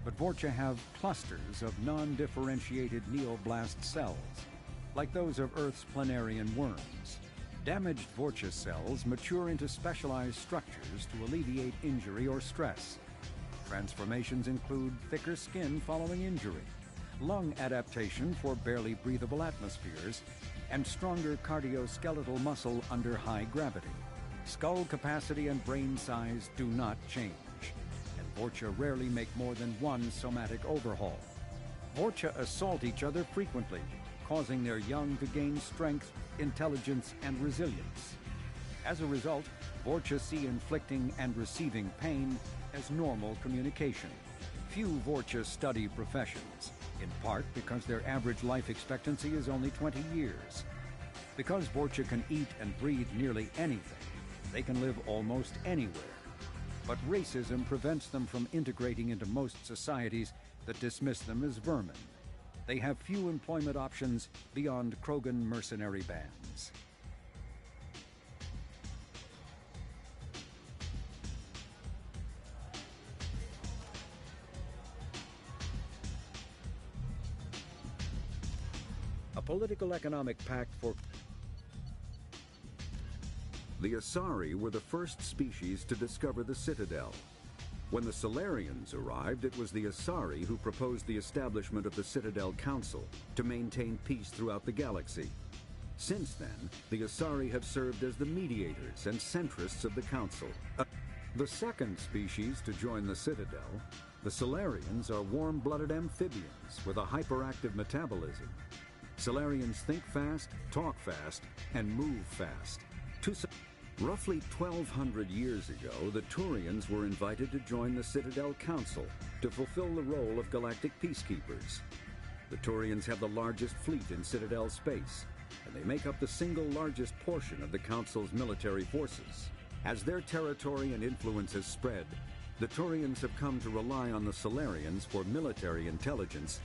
but Vorcha have clusters of non-differentiated neoblast cells, like those of Earth's planarian worms. Damaged Vorcha cells mature into specialized structures to alleviate injury or stress. Transformations include thicker skin following injury, lung adaptation for barely breathable atmospheres, and stronger cardioskeletal muscle under high gravity. Skull capacity and brain size do not change, and Vorcha rarely make more than one somatic overhaul. Vorcha assault each other frequently, causing their young to gain strength, intelligence, and resilience. As a result, Vorcha see inflicting and receiving pain as normal communication. Few Vorcha study professions, in part because their average life expectancy is only 20 years. Because Vorcha can eat and breathe nearly anything, they can live almost anywhere. But racism prevents them from integrating into most societies that dismiss them as vermin. They have few employment options beyond Krogan mercenary bands. A political economic pact for... The Asari were the first species to discover the Citadel. When the Solarians arrived, it was the Asari who proposed the establishment of the Citadel Council to maintain peace throughout the galaxy. Since then, the Asari have served as the mediators and centrists of the Council. The second species to join the Citadel, the Solarians are warm-blooded amphibians with a hyperactive metabolism. Solarians think fast, talk fast, and move fast. Roughly 1,200 years ago, the Turians were invited to join the Citadel Council to fulfill the role of galactic peacekeepers. The Turians have the largest fleet in Citadel space, and they make up the single largest portion of the Council's military forces. As their territory and influence has spread, the Turians have come to rely on the Solarians for military intelligence .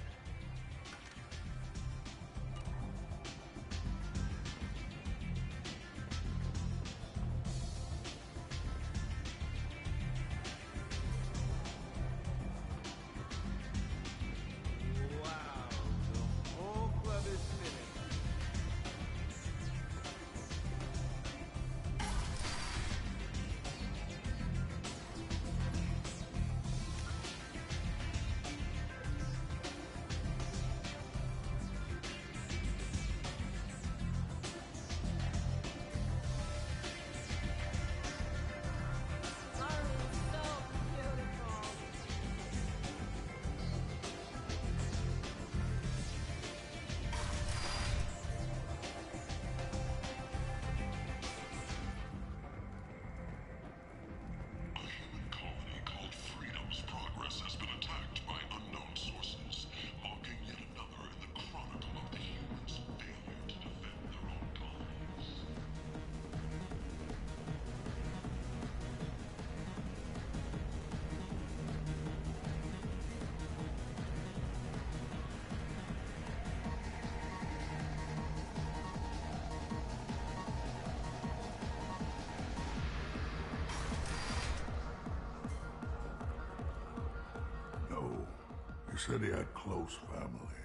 He said he had close family.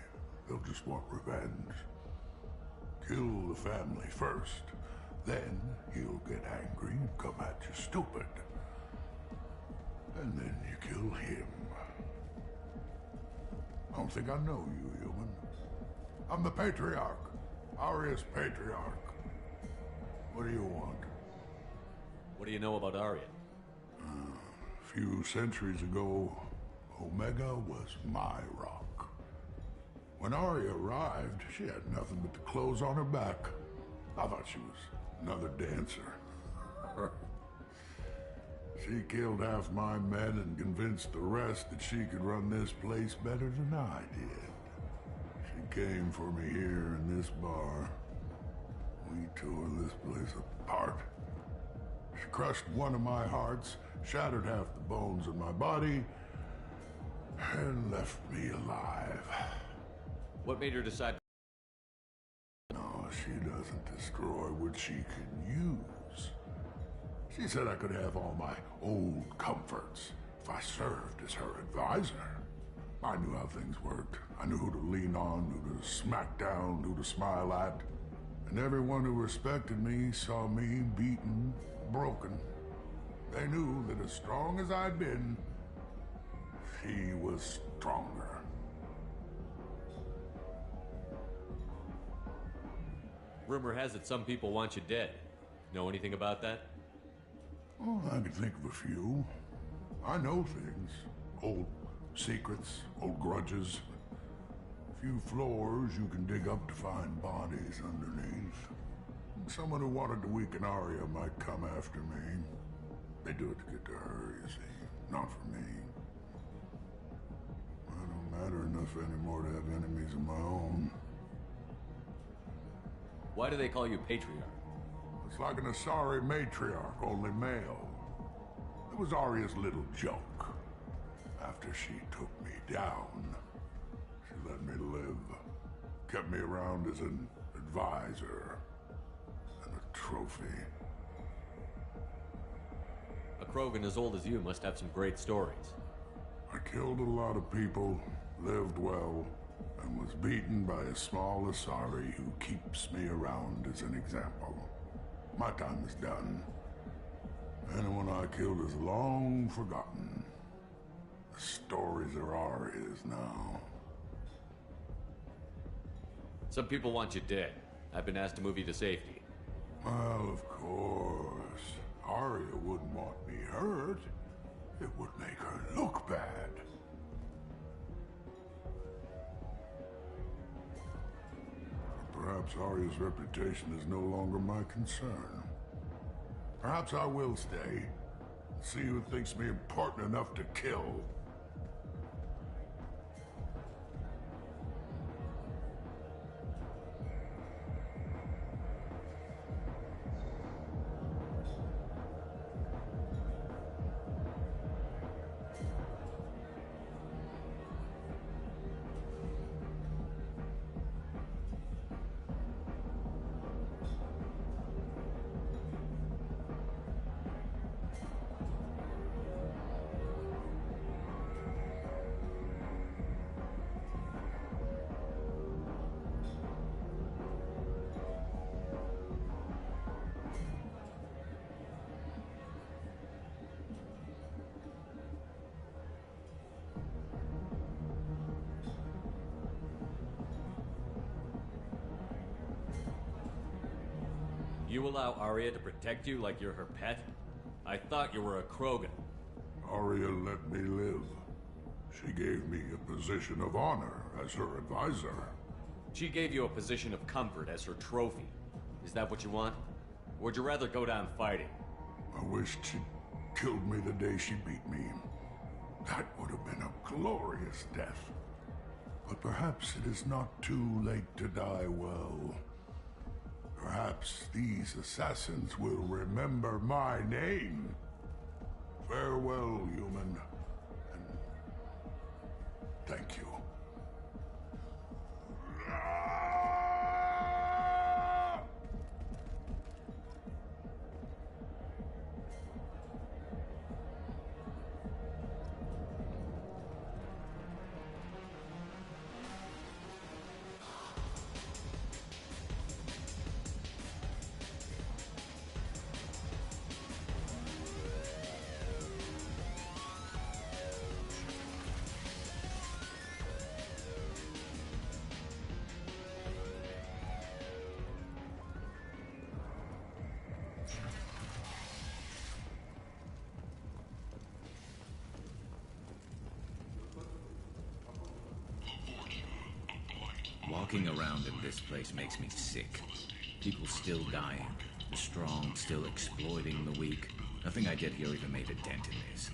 They'll just want revenge. Kill the family first. Then he'll get angry and come at you stupid. And then you kill him. I don't think I know you, human. I'm the Patriarch. Aria's Patriarch. What do you want? What do you know about Aria? A few centuries ago, Omega was my rock. When Aria arrived, she had nothing but the clothes on her back. I thought she was another dancer. She killed half my men and convinced the rest that she could run this place better than I did. She came for me here in this bar. We tore this place apart. She crushed one of my hearts, shattered half the bones in my body, and left me alive. What made her decide? No, she doesn't destroy what she can use. She said I could have all my old comforts if I served as her advisor. I knew how things worked. I knew who to lean on, who to smack down, who to smile at. And everyone who respected me saw me beaten, broken. They knew that as strong as I'd been, she was stronger. Rumor has it some people want you dead. Know anything about that? Oh, I can think of a few. I know things. Old secrets, old grudges. A few floors you can dig up to find bodies underneath. Someone who wanted to weaken Aria might come after me. They do it to get to her, you see, not for me. I don't matter enough anymore to have enemies of my own. Why do they call you Patriarch? It's like an Asari matriarch, only male. It was Aria's little joke. After she took me down, she let me live. Kept me around as an advisor and a trophy. A Krogan as old as you must have some great stories. I killed a lot of people, lived well, and was beaten by a small Asari who keeps me around as an example. My time is done. Anyone I killed is long forgotten. The stories are Aria's now. Some people want you dead. I've been asked to move you to safety. Well, of course. Aria wouldn't want me hurt. It would make her look bad. Perhaps Aria's reputation is no longer my concern. Perhaps I will stay. See who thinks me important enough to kill. You allow Aria to protect you like you're her pet? I thought you were a Krogan. Aria let me live. She gave me a position of honor as her advisor. She gave you a position of comfort as her trophy. Is that what you want? Or would you rather go down fighting? I wished she'd killed me the day she beat me. That would have been a glorious death. But perhaps it is not too late to die well. Perhaps these assassins will remember my name. Farewell, human. And thank you. Walking around in this place makes me sick. People still dying. The strong still exploiting the weak. Nothing I did here even made a dent in this.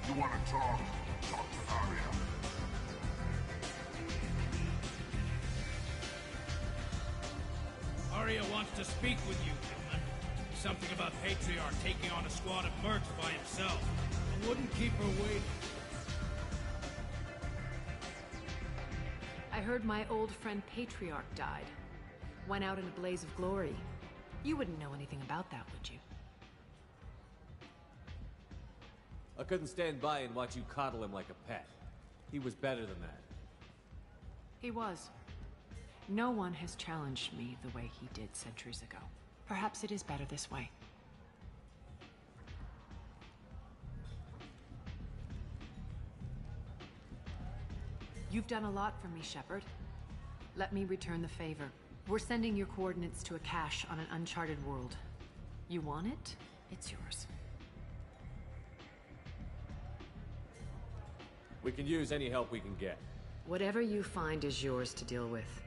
You want to talk? Talk to Arya. Arya wants to speak with you, human. Something about Patriarch taking on a squad of mercs by himself. I wouldn't keep her waiting. I heard my old friend Patriarch died. Went out in a blaze of glory. You wouldn't know anything about that, would you? I couldn't stand by and watch you coddle him like a pet. He was better than that. He was. No one has challenged me the way he did centuries ago. Perhaps it is better this way. You've done a lot for me, Shepard. Let me return the favor. We're sending your coordinates to a cache on an uncharted world. You want it? It's yours. We can use any help we can get. Whatever you find is yours to deal with.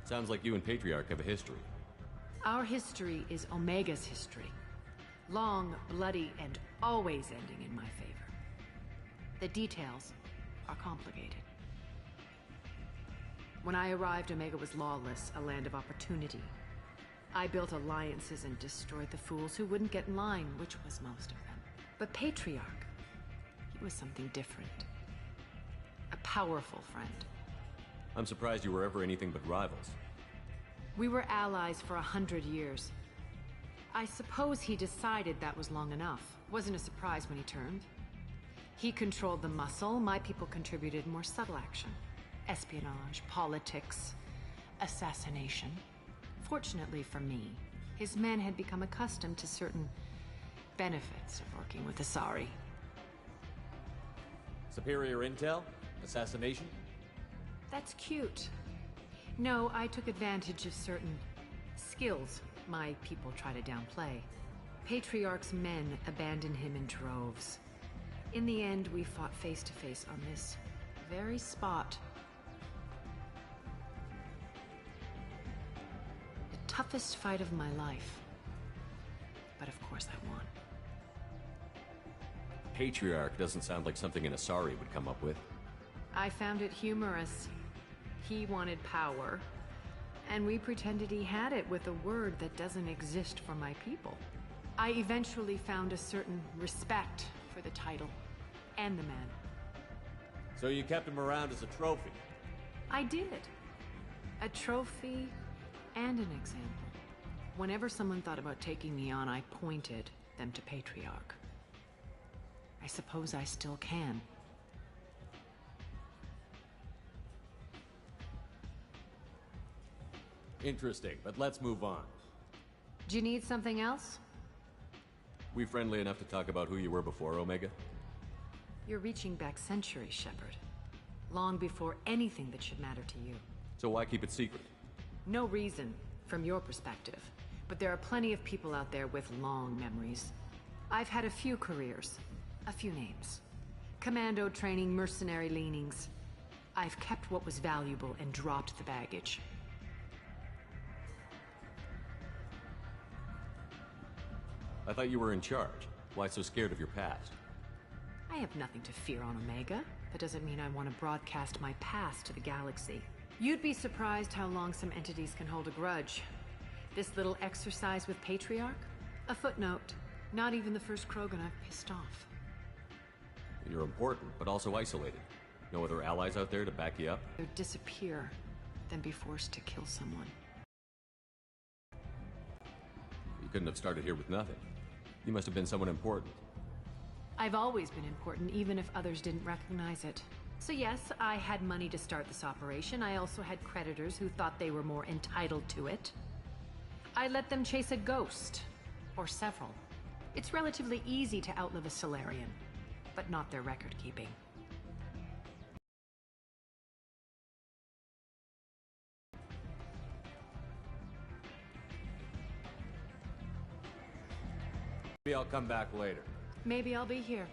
Sounds like you and Patriarch have a history. Our history is Omega's history. Long, bloody, and always ending in my favor. The details are complicated. When I arrived, Omega was lawless, a land of opportunity. I built alliances and destroyed the fools who wouldn't get in line, which was most of them. But Patriarch, he was something different. A powerful friend. I'm surprised you were ever anything but rivals. We were allies for 100 years. I suppose he decided that was long enough. Wasn't a surprise when he turned. He controlled the muscle, my people contributed more subtle action. Espionage, politics, assassination. Fortunately for me, his men had become accustomed to certain benefits of working with Asari. Superior intel? Assassination? That's cute. No, I took advantage of certain skills my people try to downplay. Patriarch's men abandoned him in droves. In the end, we fought face to face on this very spot. The toughest fight of my life. But of course I won. Patriarch doesn't sound like something an Asari would come up with. I found it humorous. He wanted power, and we pretended he had it with a word that doesn't exist for my people. I eventually found a certain respect for the title and the man. So you kept him around as a trophy? I did. A trophy and an example. Whenever someone thought about taking me on, I pointed them to Patriarch. I suppose I still can. Interesting, but let's move on. Do you need something else? We friendly enough to talk about who you were before, Omega? You're reaching back centuries, Shepard. Long before anything that should matter to you. So why keep it secret? No reason, from your perspective. But there are plenty of people out there with long memories. I've had a few careers, a few names. Commando training, mercenary leanings. I've kept what was valuable and dropped the baggage. I thought you were in charge. Why so scared of your past? I have nothing to fear on Omega. That doesn't mean I want to broadcast my past to the galaxy. You'd be surprised how long some entities can hold a grudge. This little exercise with Patriarch? A footnote. Not even the first Krogan I've pissed off. You're important, but also isolated. No other allies out there to back you up? They'd disappear, then be forced to kill someone. You couldn't have started here with nothing. You must have been someone important. I've always been important, even if others didn't recognize it. So yes, I had money to start this operation. I also had creditors who thought they were more entitled to it. I let them chase a ghost, or several. It's relatively easy to outlive a Solarian, but not their record-keeping. Maybe I'll come back later. Maybe I'll be here.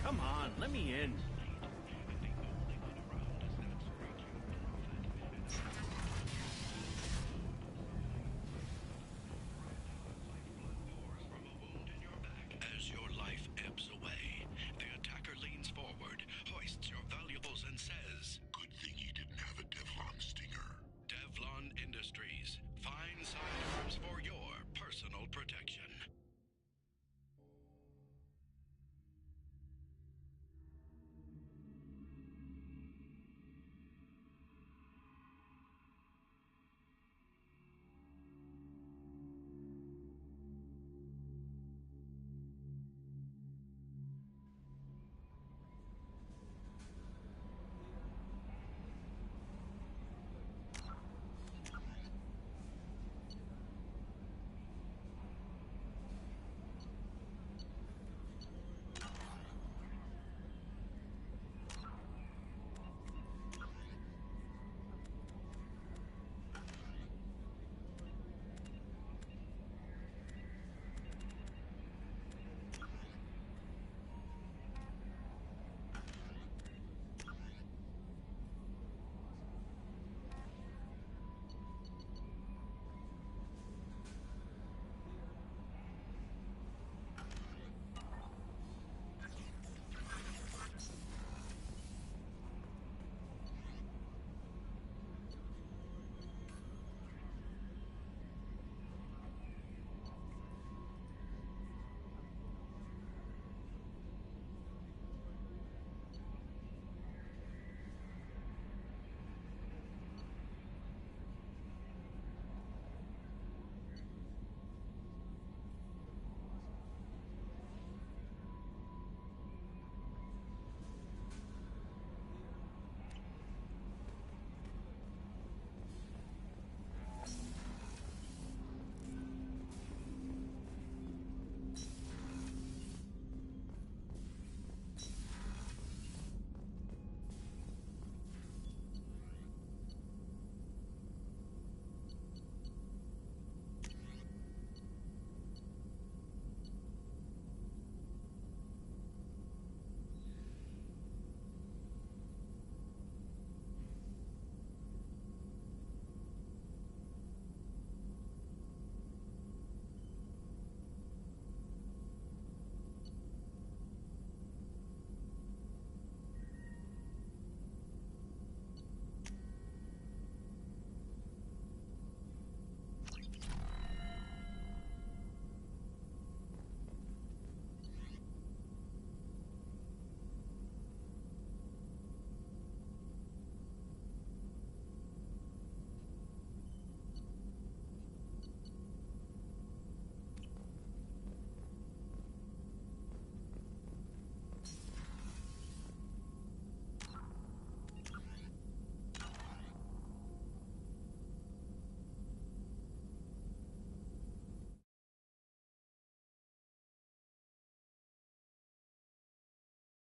Come on, let me in.